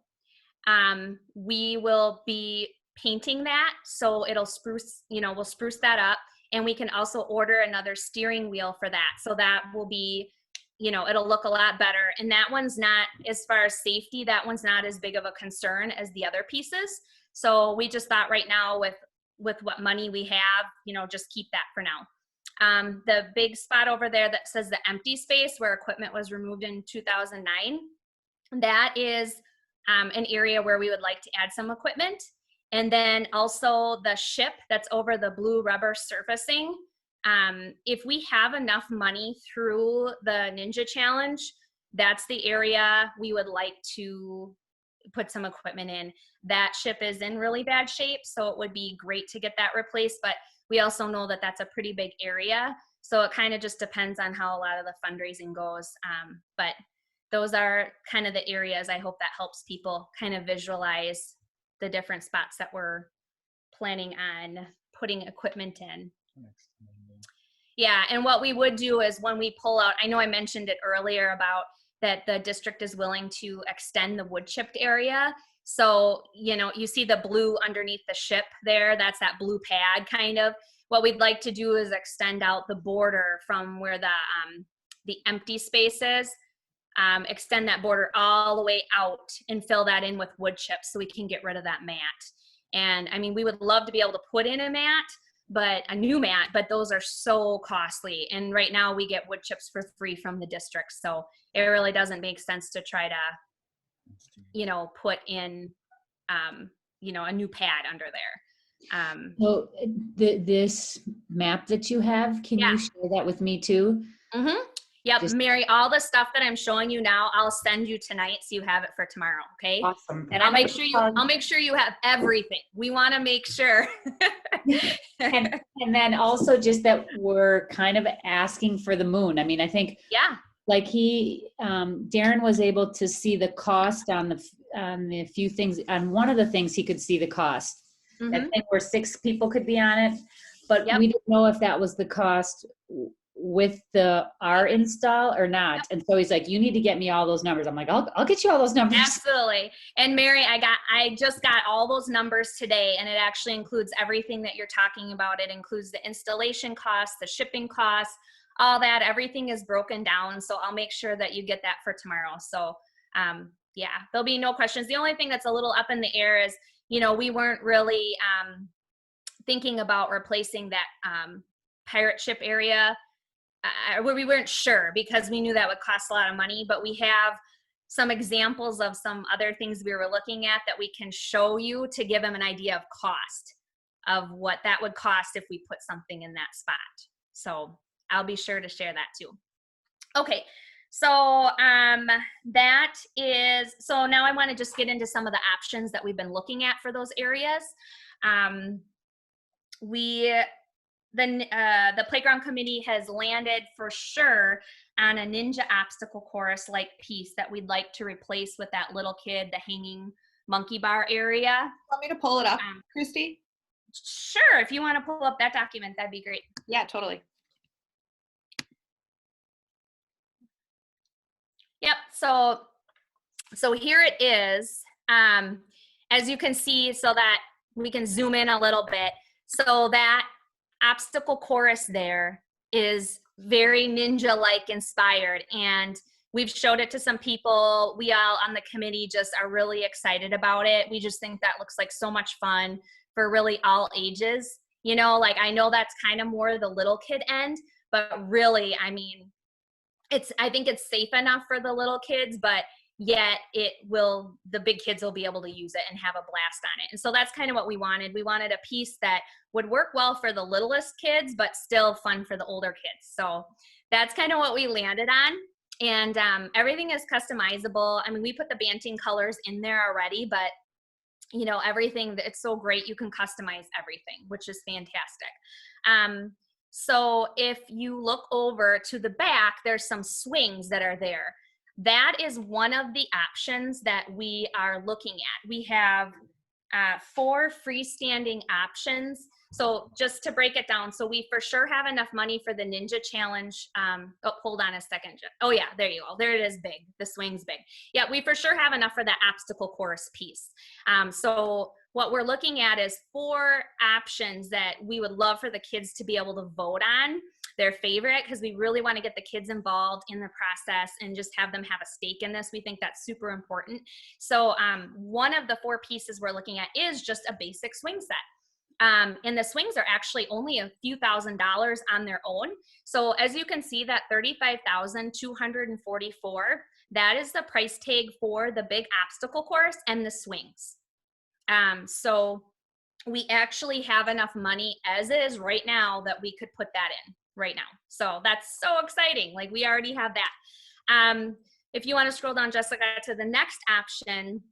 Speaker 9: We will be painting that, so it'll spruce, you know, we'll spruce that up, and we can also order another steering wheel for that. So that will be, you know, it'll look a lot better. And that one's not, as far as safety, that one's not as big of a concern as the other pieces. So we just thought right now with what money we have, you know, just keep that for now. The big spot over there that says the empty space where equipment was removed in 2009, that is an area where we would like to add some equipment. And then also the ship that's over the blue rubber surfacing. If we have enough money through the Ninja Challenge, that's the area we would like to put some equipment in. That ship is in really bad shape, so it would be great to get that replaced, but we also know that that's a pretty big area. So it kind of just depends on how a lot of the fundraising goes. But those are kind of the areas. I hope that helps people kind of visualize the different spots that we're planning on putting equipment in. Yeah, and what we would do is when we pull out, I know I mentioned it earlier about that the district is willing to extend the wood chipped area. So, you know, you see the blue underneath the ship there, that's that blue pad kind of. What we'd like to do is extend out the border from where the empty space is, extend that border all the way out and fill that in with wood chips so we can get rid of that mat. And I mean, we would love to be able to put in a new mat, but those are so costly. And right now we get wood chips for free from the district. So it really doesn't make sense to try to, you know, put in, you know, a new pad under there.
Speaker 4: So this map that you have, can
Speaker 9: Yeah.
Speaker 4: you share that with me too?
Speaker 9: Mm-hmm. Yep,
Speaker 4: Just-
Speaker 9: Mary, all the stuff that I'm showing you now, I'll send you tonight so you have it for tomorrow, okay?
Speaker 10: Awesome.
Speaker 9: And I'll make sure you have everything. We want to make sure.
Speaker 4: and then also just that we're kind of asking for the moon. I mean, I think
Speaker 9: Yeah.
Speaker 4: like Darren was able to see the cost on the few things, on one of the things he could see the cost.
Speaker 9: Mhm.
Speaker 4: That thing where 6 people could be on it, but
Speaker 9: Yep.
Speaker 4: we didn't know if that was the cost with our install or not.
Speaker 9: Yep.
Speaker 4: And so he's like, you need to get me all those numbers. I'm like, I'll get you all those numbers.
Speaker 9: Absolutely. And Mary, I just got all those numbers today, and it actually includes everything that you're talking about. It includes the installation costs, the shipping costs, all that. Everything is broken down. So I'll make sure that you get that for tomorrow. So yeah, there'll be no questions. The only thing that's a little up in the air is, you know, we weren't really thinking about replacing that pirate ship area. Where we weren't sure because we knew that would cost a lot of money, but we have some examples of some other things we were looking at that we can show you to give them an idea of cost of what that would cost if we put something in that spot. So I'll be sure to share that too. Okay, so so now I want to just get into some of the options that we've been looking at for those areas. The playground committee has landed for sure on a ninja obstacle course like piece that we'd like to replace with that little kid, the hanging monkey bar area.
Speaker 1: Want me to pull it up, Christy?
Speaker 9: Sure, if you want to pull up that document, that'd be great.
Speaker 1: Yeah, totally.
Speaker 9: Yep, so here it is. As you can see, so that we can zoom in a little bit. So that obstacle course there is very ninja-like inspired, and we've showed it to some people. We all on the committee just are really excited about it. We just think that looks like so much fun for really all ages. You know, like I know that's kind of more the little kid end, but really, I mean, I think it's safe enough for the little kids, but yet the big kids will be able to use it and have a blast on it. And so that's kind of what we wanted. We wanted a piece that would work well for the littlest kids, but still fun for the older kids. So that's kind of what we landed on. And everything is customizable. I mean, we put the Banting colors in there already, but you know, everything, it's so great. You can customize everything, which is fantastic. So if you look over to the back, there's some swings that are there. That is one of the options that we are looking at. We have 4 freestanding options. So just to break it down, so we for sure have enough money for the Ninja Challenge. Oh, hold on a second. Oh yeah, there you go. There it is, big. The swing's big. Yeah, we for sure have enough for that obstacle course piece. So what we're looking at is 4 options that we would love for the kids to be able to vote on their favorite, because we really want to get the kids involved in the process and just have them have a stake in this. We think that's super important. So one of the 4 pieces we're looking at is just a basic swing set. And the swings are actually only a few $1,000s on their own. So as you can see, that $35,244, that is the price tag for the big obstacle course and the swings. So we actually have enough money as is right now that we could put that in right now. So that's so exciting. Like we already have that. If you want to scroll down, Jessica, to the next option.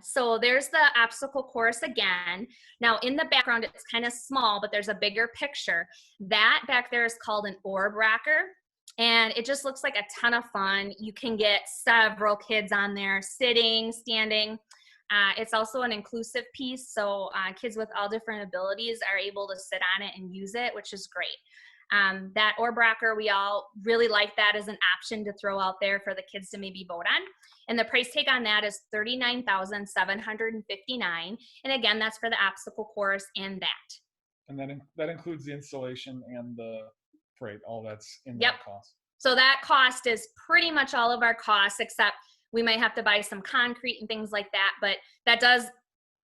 Speaker 9: So there's the obstacle course again. Now in the background, it's kind of small, but there's a bigger picture. That back there is called an orb rocker. And it just looks like a ton of fun. You can get several kids on there, sitting, standing. It's also an inclusive piece, so kids with all different abilities are able to sit on it and use it, which is great. That orb rocker, we all really like that as an option to throw out there for the kids to maybe vote on. And the price tag on that is $39,759. And again, that's for the obstacle course and that.
Speaker 10: And that includes the installation and the freight, all that's in
Speaker 9: Yep.
Speaker 10: that cost.
Speaker 9: So that cost is pretty much all of our costs, except we might have to buy some concrete and things like that. But that does,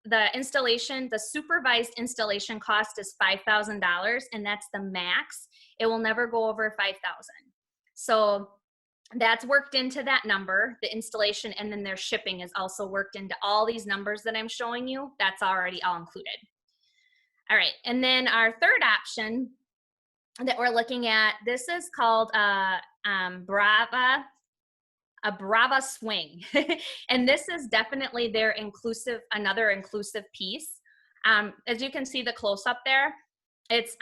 Speaker 9: the installation, the supervised installation cost is $5,000, and that's the max. It will never go over $5,000. So that's worked into that number, the installation, and then their shipping is also worked into all these numbers that I'm showing you. That's already all included. All right, and then our third option that we're looking at, this is called a Brava swing. And this is definitely their inclusive, another inclusive piece. As you can see the close up there, it's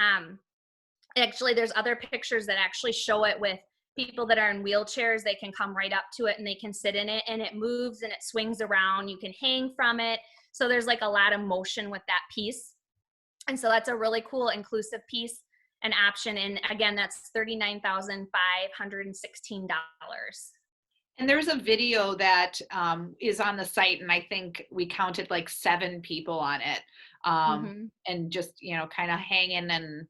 Speaker 9: actually, there's other pictures that actually show it with people that are in wheelchairs. They can come right up to it and they can sit in it, and it moves and it swings around. You can hang from it. So there's like a lot of motion with that piece. And so that's a really cool inclusive piece, an option. And again, that's $39,516.
Speaker 1: And there's a video that is on the site, and I think we counted like 7 people on it, and just, you know, kind of hanging and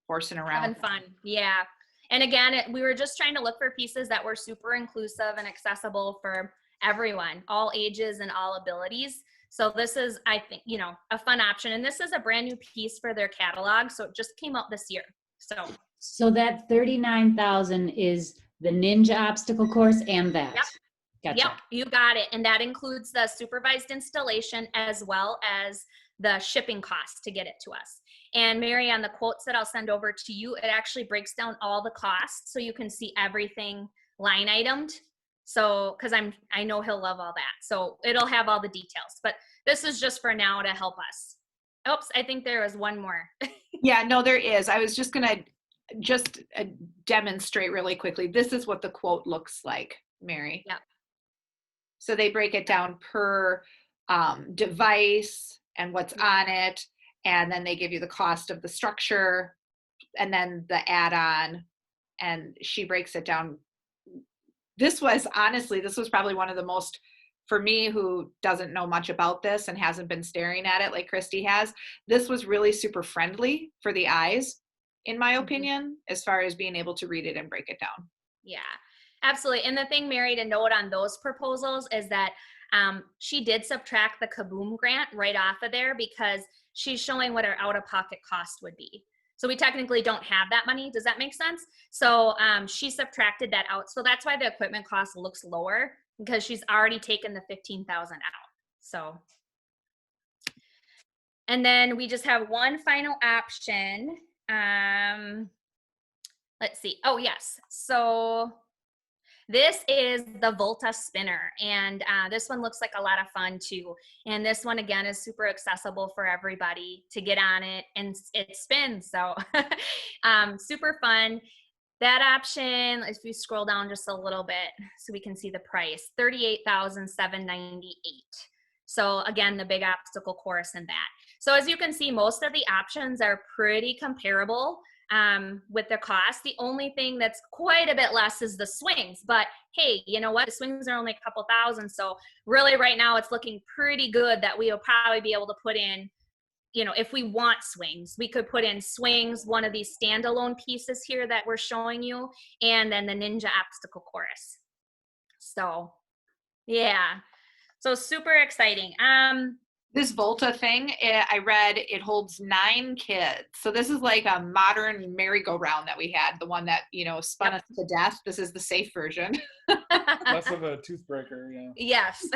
Speaker 1: horsing around.
Speaker 9: Having fun, yeah. And again, we were just trying to look for pieces that were super inclusive and accessible for everyone, all ages and all abilities. So this is, I think, you know, a fun option. And this is a brand new piece for their catalog. So it just came out this year.
Speaker 4: So that 39,000 is the ninja obstacle course and that.
Speaker 9: Yep.
Speaker 4: Gotcha.
Speaker 9: Yep, you got it. And that includes the supervised installation as well as the shipping costs to get it to us. And Mary, on the quotes that I'll send over to you, it actually breaks down all the costs so you can see everything line itemed. So, because I know he'll love all that. So it'll have all the details. But this is just for now to help us. Oops, I think there was one more.
Speaker 1: Yeah, no, there is. I was just gonna demonstrate really quickly. This is what the quote looks like, Mary.
Speaker 9: Yep.
Speaker 1: So they break it down per device and what's on it, and then they give you the cost of the structure and then the add-on, and she breaks it down. This was probably one of the most, for me, who doesn't know much about this and hasn't been staring at it like Christy has, this was really super friendly for the eyes, in my opinion, as far as being able to read it and break it down.
Speaker 9: Yeah, absolutely. And the thing, Mary, to note on those proposals is that she did subtract the Kaboom grant right off of there because she's showing what our out-of-pocket cost would be. So we technically don't have that money. Does that make sense? So she subtracted that out. So that's why the equipment cost looks lower, because she's already taken the $15,000 out. So, and then we just have one final option. Let's see. Oh, yes. So this is the Volta spinner, and this one looks like a lot of fun too. And this one, again, is super accessible for everybody to get on it, and it spins. So super fun. That option, if you scroll down just a little bit so we can see the price, $38,798. So again, the big obstacle course and that. So as you can see, most of the options are pretty comparable with the cost. The only thing that's quite a bit less is the swings. But hey, you know what? The swings are only a couple thousand. So really right now it's looking pretty good that we'll probably be able to put in, you know, if we want swings, we could put in swings, one of these standalone pieces here that we're showing you, and then the ninja obstacle course. So yeah, so super exciting.
Speaker 1: This Volta thing, I read it holds 9 kids. So this is like a modern merry-go-round that we had, the one that, spun us to death. This is the safe version.
Speaker 10: Less of a toothbreaker, yeah.
Speaker 9: Yes.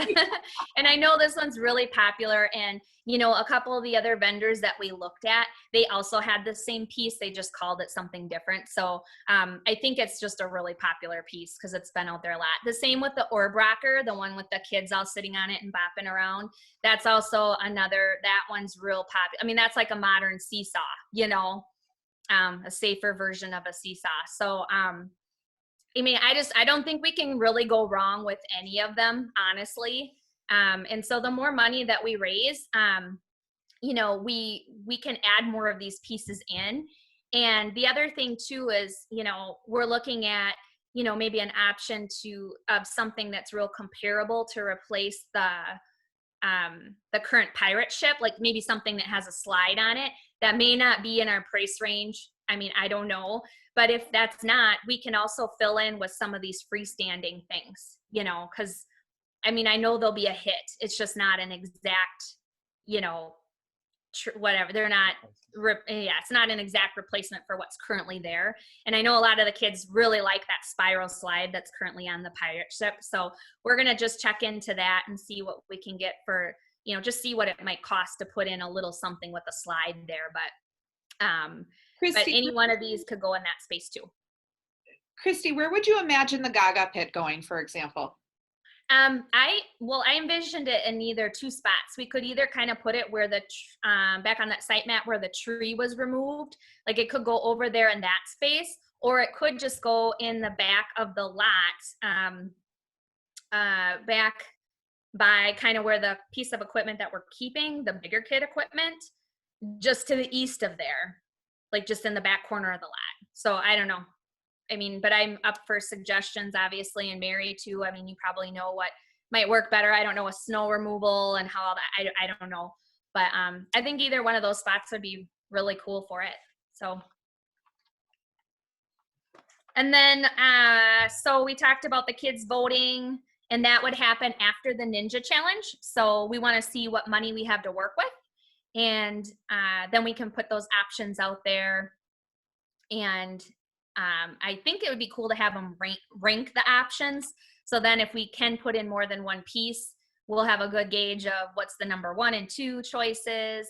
Speaker 9: And I know this one's really popular, and a couple of the other vendors that we looked at, they also had the same piece. They just called it something different. So I think it's just a really popular piece because it's been out there a lot. The same with the orb rocker, the one with the kids all sitting on it and bopping around. That's also that one's real popular. I mean, that's like a modern seesaw, a safer version of a seesaw. So I mean, I don't think we can really go wrong with any of them, honestly. And so the more money that we raise, we can add more of these pieces in. And the other thing too is, we're looking at, maybe an option of something that's real comparable to replace the current pirate ship, like maybe something that has a slide on it that may not be in our price range. I mean, I don't know. But if that's not, we can also fill in with some of these freestanding things, because I mean, I know they'll be a hit. It's just not an exact, whatever. They're not, it's not an exact replacement for what's currently there. And I know a lot of the kids really like that spiral slide that's currently on the pirate ship. So we're going to just check into that and see what we can get for, just see what it might cost to put in a little something with a slide there. But any one of these could go in that space too.
Speaker 1: Christy, where would you imagine the Gaga pit going, for example?
Speaker 9: I envisioned it in either 2 spots. We could either kind of put it where back on that site map where the tree was removed, like it could go over there in that space, or it could just go in the back of the lot, back by kind of where the piece of equipment that we're keeping, the bigger kid equipment, just to the east of there, like just in the back corner of the lot. So I don't know. I mean, but I'm up for suggestions, obviously, and Mary too. I mean, you probably know what might work better. I don't know with snow removal and how all that, I don't know. But I think either one of those spots would be really cool for it. So, and then, so we talked about the kids voting, and that would happen after the Ninja Challenge. So we want to see what money we have to work with. And then we can put those options out there. And I think it would be cool to have them rank the options. So then if we can put in more than one piece, we'll have a good gauge of what's the number 1 and 2 choices,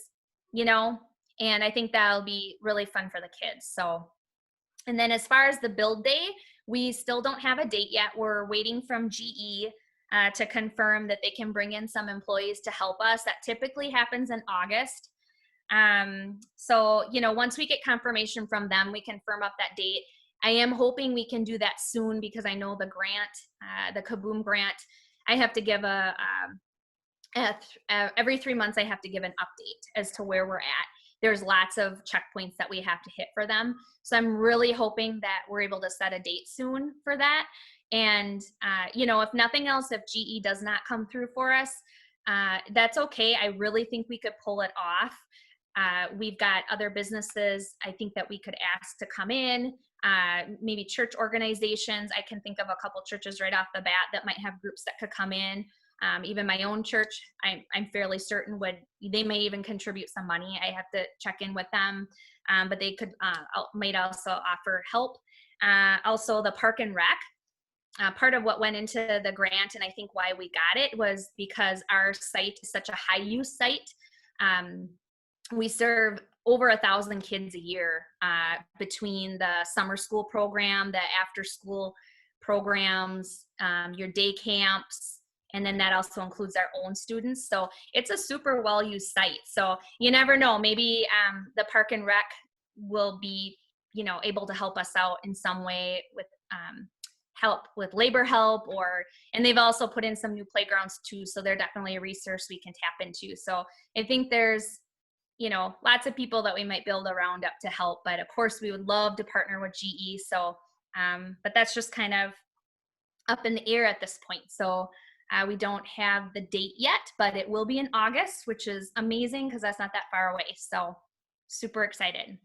Speaker 9: and I think that'll be really fun for the kids. So, and then as far as the build day, we still don't have a date yet. We're waiting from GE to confirm that they can bring in some employees to help us. That typically happens in August. So, once we get confirmation from them, we can firm up that date. I am hoping we can do that soon because I know the grant, the Kaboom grant, I have to give every 3 months, I have to give an update as to where we're at. There's lots of checkpoints that we have to hit for them. So I'm really hoping that we're able to set a date soon for that. And, if nothing else, if GE does not come through for us, that's okay. I really think we could pull it off. We've got other businesses I think that we could ask to come in, maybe church organizations. I can think of a couple churches right off the bat that might have groups that could come in. Even my own church, I'm fairly certain they may even contribute some money. I have to check in with them, but they might also offer help. Also the Park and Rec. Part of what went into the grant, and I think why we got it, was because our site is such a high use site. We serve over 1,000 kids a year between the summer school program, the after school programs, your day camps, and then that also includes our own students. So it's a super well-used site. So you never know, maybe the Park and Rec will be, able to help us out in some way with help with labor help, and they've also put in some new playgrounds too. So they're definitely a resource we can tap into. So I think there's, lots of people that we might build around up to help, but of course we would love to partner with GE. So, but that's just kind of up in the air at this point. So we don't have the date yet, but it will be in August, which is amazing because that's not that far away. So super excited.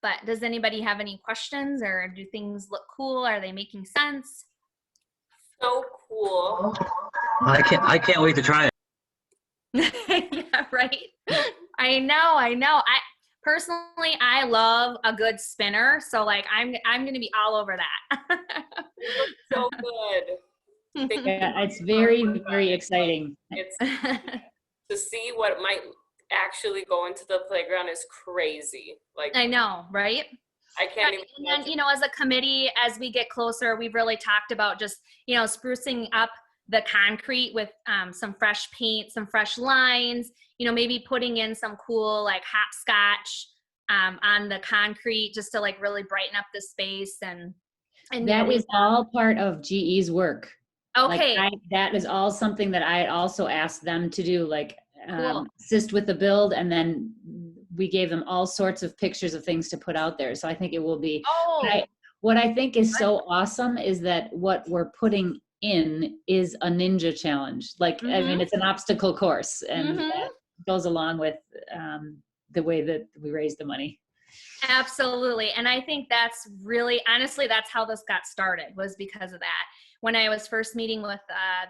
Speaker 9: But does anybody have any questions, or do things look cool? Are they making sense?
Speaker 2: So cool.
Speaker 7: I can't wait to try it.
Speaker 9: Yeah, right. I know. I personally, I love a good spinner, so like I'm gonna be all over that.
Speaker 2: You look so good. Thank you
Speaker 4: Yeah,
Speaker 2: for
Speaker 4: it's
Speaker 2: your hard
Speaker 4: very,
Speaker 2: work on
Speaker 4: very
Speaker 2: it.
Speaker 4: exciting.
Speaker 2: It's to see what might actually go into the playground is crazy. Like
Speaker 9: I know, right?
Speaker 2: I can't even
Speaker 9: And then,
Speaker 2: imagine.
Speaker 9: you know, as a committee, as we get closer, we've really talked about just, you know, sprucing up the concrete with some fresh paint, some fresh lines, you know, maybe putting in some cool like hopscotch on the concrete just to like really brighten up the space. And
Speaker 4: That is all part of GE's work. Like
Speaker 9: okay,
Speaker 4: that is all something that I also asked them to do, like
Speaker 9: cool.
Speaker 4: assist with the build, and then we gave them all sorts of pictures of things to put out there. So I think it will be,
Speaker 9: Oh,
Speaker 4: what I think is so awesome is that what we're putting in is a ninja challenge. Like, I mean, it's an obstacle course, and that goes along with the way that we raise the money.
Speaker 9: absolutely. And I think that's really, honestly, that's how this got started, was because of that. When I was first meeting with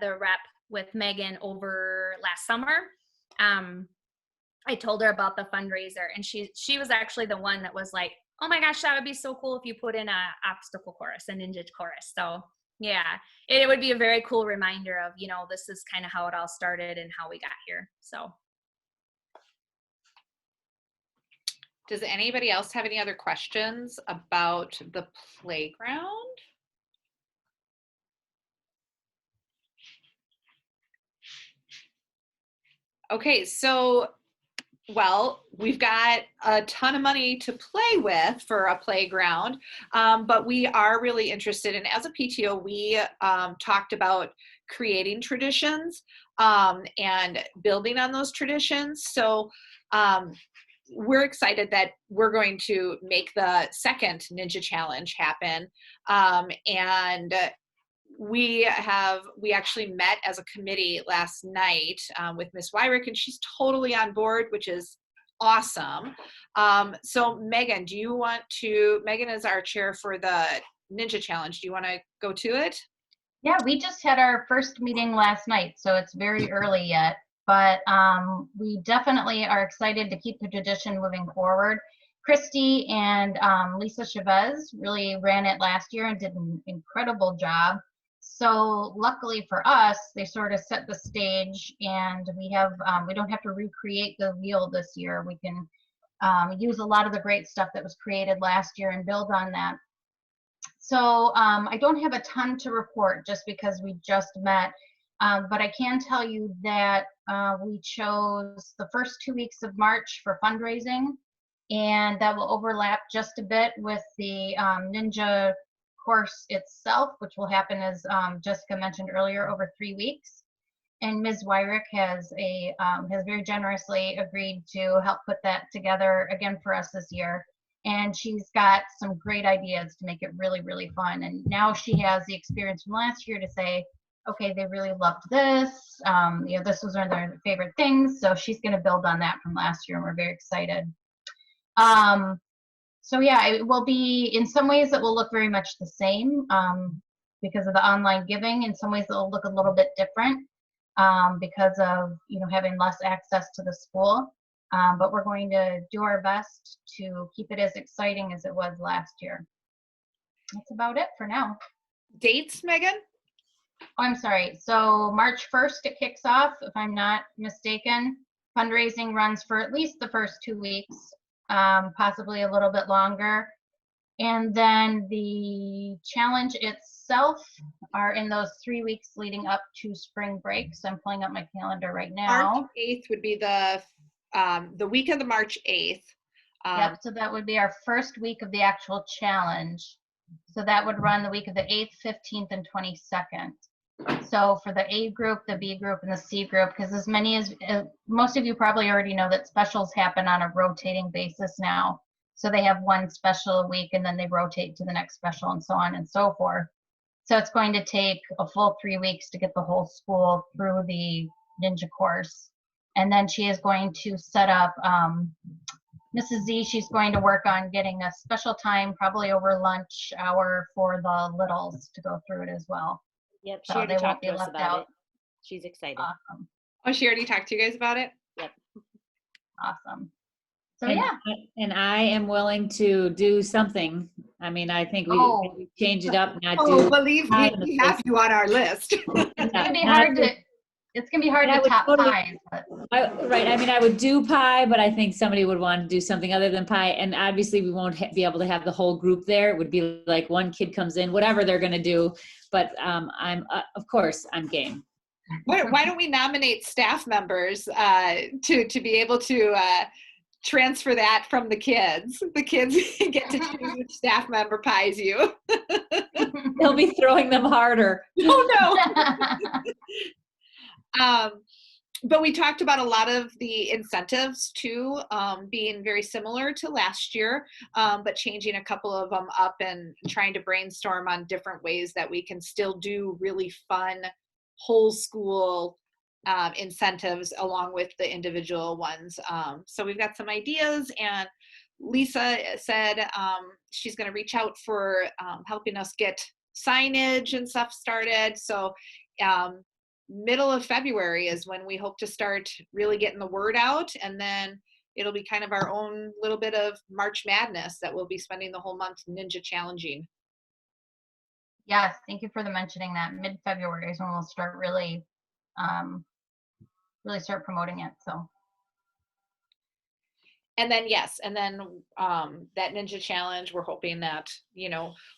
Speaker 9: the rep with Megan over last summer, I told her about the fundraiser, and she was actually the one that was like, oh my gosh, that would be so cool if you put in a obstacle course, a ninja course. So yeah, it would be a very cool reminder of, you know, this is kind of how it all started and how we got here. So.
Speaker 1: Does anybody else have any other questions about the playground? Okay, so, well, we've got a ton of money to play with for a playground, but we are really interested in, as a PTO, we talked about creating traditions and building on those traditions. So we're excited that we're going to make the second Ninja Challenge happen. And we actually met as a committee last night with Miss Wyrick, and she's totally on board, which is awesome. So Megan, Megan is our chair for the Ninja Challenge. Do you want to go to it?
Speaker 6: Yeah, we just had our first meeting last night, so it's very early yet, but we definitely are excited to keep the tradition moving forward. Christy and Lisa Chavez really ran it last year and did an incredible job. So luckily for us, they sort of set the stage, and we don't have to recreate the wheel this year. We can use a lot of the great stuff that was created last year and build on that. So I don't have a ton to report just because we just met, but I can tell you that we chose the first 2 weeks of March for fundraising, and that will overlap just a bit with the Ninja course itself, which will happen, as Jessica mentioned earlier, over 3 weeks. And Ms. Wyrick has very generously agreed to help put that together again for us this year. And she's got some great ideas to make it really, really fun. And now she has the experience from last year to say, okay, they really loved this. You know, this was one of their favorite things. So she's going to build on that from last year, and we're very excited. So yeah, it will be, in some ways it will look very much the same because of the online giving. In some ways it will look a little bit different because of, you know, having less access to the school. But we're going to do our best to keep it as exciting as it was last year. That's about it for now.
Speaker 1: Dates, Megan?
Speaker 6: Oh, I'm sorry. So March 1st it kicks off, if I'm not mistaken. Fundraising runs for at least the first 2 weeks, possibly a little bit longer. And then the challenge itself are in those 3 weeks leading up to spring break. So I'm pulling up my calendar right now.
Speaker 1: March 8th would be the week of the March 8th.
Speaker 6: Yep, so that would be our first week of the actual challenge. So that would run the week of the 8th, 15th, and 22nd. So for the A group, the B group, and the C group, because as many as most of you probably already know that specials happen on a rotating basis now. So they have one special a week, and then they rotate to the next special, and so on and so forth. So it's going to take a full 3 weeks to get the whole school through the Ninja course. And then she is going to set up, Mrs. Z, she's going to work on getting a special time, probably over lunch hour, for the littles to go through it as well.
Speaker 11: Yep, she
Speaker 6: So
Speaker 11: already
Speaker 6: they won't
Speaker 11: talked
Speaker 6: be
Speaker 11: to us
Speaker 6: left
Speaker 11: about
Speaker 6: out.
Speaker 11: it. She's excited.
Speaker 6: Awesome.
Speaker 1: Oh, she already talked to you guys about it?
Speaker 11: Yep.
Speaker 6: Awesome. So
Speaker 4: And,
Speaker 6: yeah.
Speaker 4: and I am willing to do something. I mean, I think we
Speaker 6: Oh.
Speaker 4: maybe change it up, not
Speaker 1: Oh,
Speaker 4: do.
Speaker 1: believe
Speaker 4: pie
Speaker 1: me,
Speaker 4: in the
Speaker 1: we have
Speaker 4: first-
Speaker 1: you on our list.
Speaker 6: It's
Speaker 4: yeah,
Speaker 6: gonna be
Speaker 4: not
Speaker 6: hard
Speaker 4: do-
Speaker 6: to. It's gonna be hard
Speaker 4: I
Speaker 6: to
Speaker 4: would
Speaker 6: top
Speaker 4: totally-
Speaker 6: pies, but
Speaker 4: Right. I mean, I would do pie, but I think somebody would want to do something other than pie. And obviously we won't be able to have the whole group there. It would be like one kid comes in, whatever they're going to do. But I'm, of course, I'm game.
Speaker 1: Why don't we nominate staff members to be able to transfer that from the kids? The kids get to choose which staff member pies you.
Speaker 4: They'll be throwing them harder.
Speaker 1: Oh no. But we talked about a lot of the incentives too, being very similar to last year, but changing a couple of them up and trying to brainstorm on different ways that we can still do really fun whole school incentives along with the individual ones. So we've got some ideas, and Lisa said she's going to reach out for helping us get signage and stuff started. So middle of February is when we hope to start really getting the word out, and then it'll be kind of our own little bit of March Madness that we'll be spending the whole month ninja challenging.
Speaker 6: yes, thank you for the mentioning that. Mid-February is when we'll start really start promoting it. So
Speaker 1: And then yes, and then that ninja challenge, we're hoping that,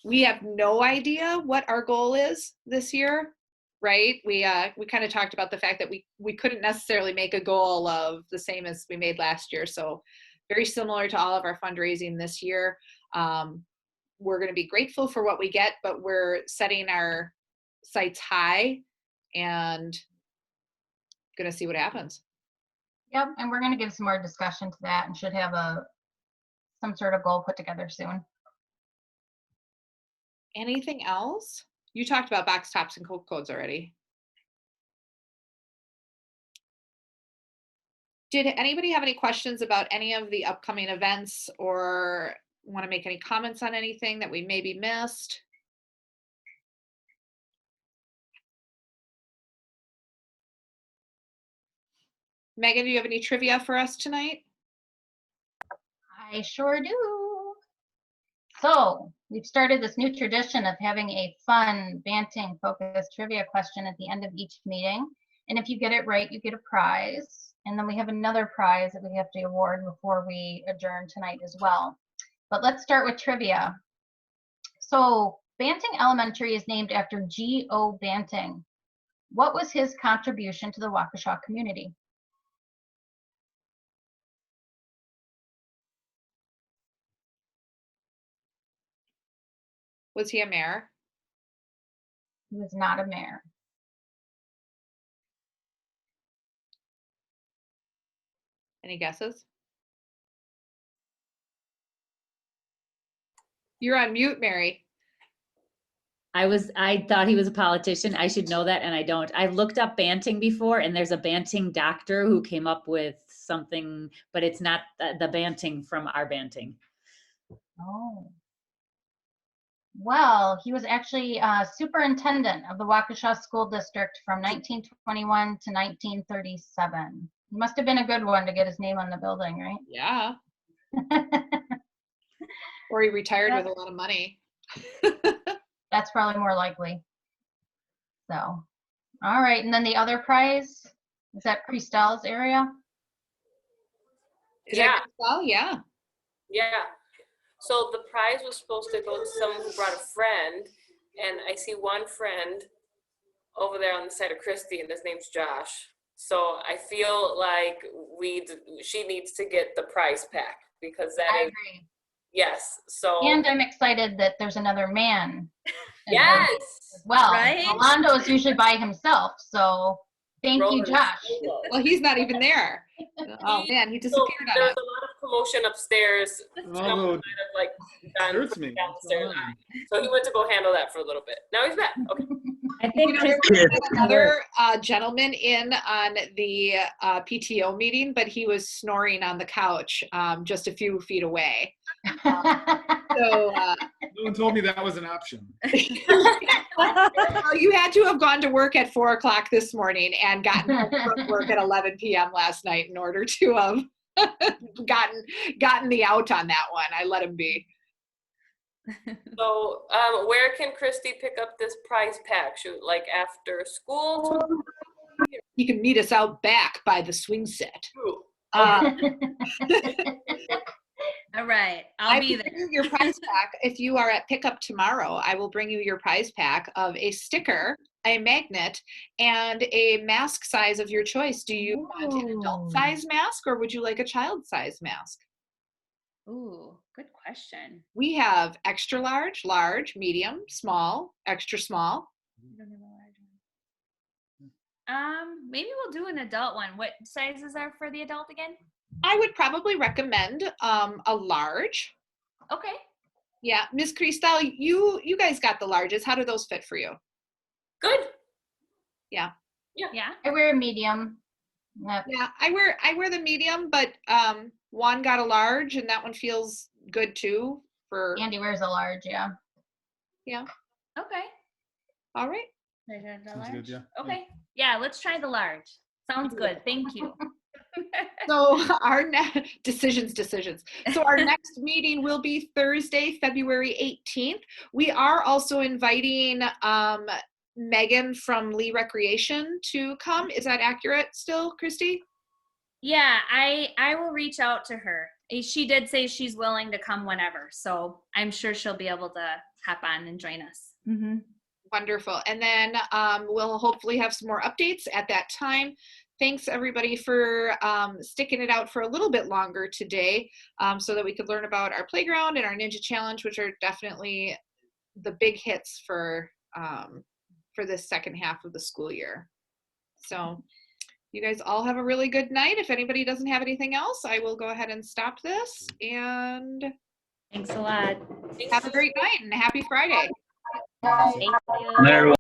Speaker 1: we have no idea what our goal is this year, right? We kind of talked about the fact that we couldn't necessarily make a goal of the same as we made last year. So very similar to all of our fundraising this year. We're going to be grateful for what we get, but we're setting our sights high and going to see what happens.
Speaker 6: yep, and we're gonna give some more discussion to that and should have some sort of goal put together soon.
Speaker 1: Anything else? You talked about box tops and code codes already. Did anybody have any questions about any of the upcoming events or want to make any comments on anything that we maybe missed? Megan, do you have any trivia for us tonight?
Speaker 6: I sure do. So we've started this new tradition of having a fun Banting focused trivia question at the end of each meeting. And if you get it right, you get a prize. And then we have another prize that we have to award before we adjourn tonight as well. But let's start with trivia. So Banting Elementary is named after G.O. Banting. What was his contribution to the Waukesha community?
Speaker 1: Was he a mayor?
Speaker 6: He was not a mayor.
Speaker 1: Any guesses? You're on mute, Mary.
Speaker 4: I thought he was a politician. I should know that, and I don't. I've looked up Banting before, and there's a Banting doctor who came up with something, but it's not the Banting from our Banting.
Speaker 6: Oh. Well, he was actually superintendent of the Waukesha School District from 1921 to 1937. He must have been a good one to get his name on the building, right?
Speaker 1: Yeah. Or he retired with a lot of money.
Speaker 6: That's probably more likely. So, all right. And then the other prize, is that Christelle's area?
Speaker 1: Is
Speaker 2: Yeah.
Speaker 1: that well? Yeah.
Speaker 2: Yeah. So the prize was supposed to go to someone who brought a friend, and I see one friend over there on the side of Christy, and his name's Josh. So I feel like she needs to get the prize pack because
Speaker 6: I
Speaker 2: that is
Speaker 6: agree.
Speaker 2: yes. So
Speaker 6: And I'm excited that there's another man
Speaker 2: yes.
Speaker 6: as well.
Speaker 9: Right?
Speaker 6: Rolando is usually by himself, so thank you,
Speaker 2: Roland
Speaker 6: Josh.
Speaker 2: Solo.
Speaker 1: Well, he's not even there. Oh man, he
Speaker 2: So
Speaker 1: disappeared
Speaker 2: there
Speaker 1: on
Speaker 2: was
Speaker 1: us.
Speaker 2: a lot of commotion upstairs. Someone
Speaker 10: Although
Speaker 2: might have like done
Speaker 10: hurts me.
Speaker 2: down the
Speaker 10: What's going
Speaker 2: stairs.
Speaker 10: on?
Speaker 2: So he went to go handle that for a little bit. Now he's back. Okay.
Speaker 4: I think
Speaker 1: There
Speaker 4: Chris-
Speaker 1: was another gentleman in on the PTO meeting, but he was snoring on the couch just a few feet away. So
Speaker 10: No one told me that was an option.
Speaker 1: well, you had to have gone to work at 4 o'clock this morning and gotten home from work at 11 p.m. last night in order to have gotten the out on that one. I let him be.
Speaker 2: So, where can Christy pick up this prize pack? Shoot, like after school?
Speaker 1: You can meet us out back by the swing set.
Speaker 2: Ooh.
Speaker 9: All right,
Speaker 1: I
Speaker 9: I'll be
Speaker 1: will bring
Speaker 9: there.
Speaker 1: you your prize pack. If you are at pickup tomorrow, I will bring you your prize pack of a sticker, a magnet, and a mask size of your choice. Do you want an adult size mask or would you like a child size mask?
Speaker 9: Ooh, good question.
Speaker 1: We have extra large, large, medium, small, extra small.
Speaker 9: Maybe we'll do an adult one. What sizes are for the adult again?
Speaker 1: I would probably recommend a large.
Speaker 9: Okay.
Speaker 1: Yeah, Miss Cristal, you guys got the larges. How do those fit for you?
Speaker 2: Good.
Speaker 1: Yeah.
Speaker 9: Yeah.
Speaker 6: I wear a medium. Yep.
Speaker 1: Yeah, I wear the medium, but Juan got a large, and that one feels good too. For
Speaker 6: Andy wears a large, yeah.
Speaker 9: Okay.
Speaker 1: all right.
Speaker 10: Sounds good, yeah.
Speaker 9: Okay. Yeah, let's try the large. Sounds good. Thank you.
Speaker 1: So our decisions. So our next meeting will be Thursday, February 18th. We are also inviting Megan from Lee Recreation to come. Is that accurate still, Christy?
Speaker 9: Yeah, I will reach out to her. She did say she's willing to come whenever, so I'm sure she'll be able to hop on and join us. Mm-hmm.
Speaker 1: Wonderful. And then we'll hopefully have some more updates at that time. Thanks everybody for sticking it out for a little bit longer today so that we could learn about our playground and our Ninja Challenge, which are definitely the big hits for this second half of the school year. So you guys all have a really good night. If anybody doesn't have anything else, I will go ahead and stop this and
Speaker 9: Thanks a lot.
Speaker 1: have a great night and happy Friday.
Speaker 5: Bye.
Speaker 9: Thank you.
Speaker 7: Night, everyone.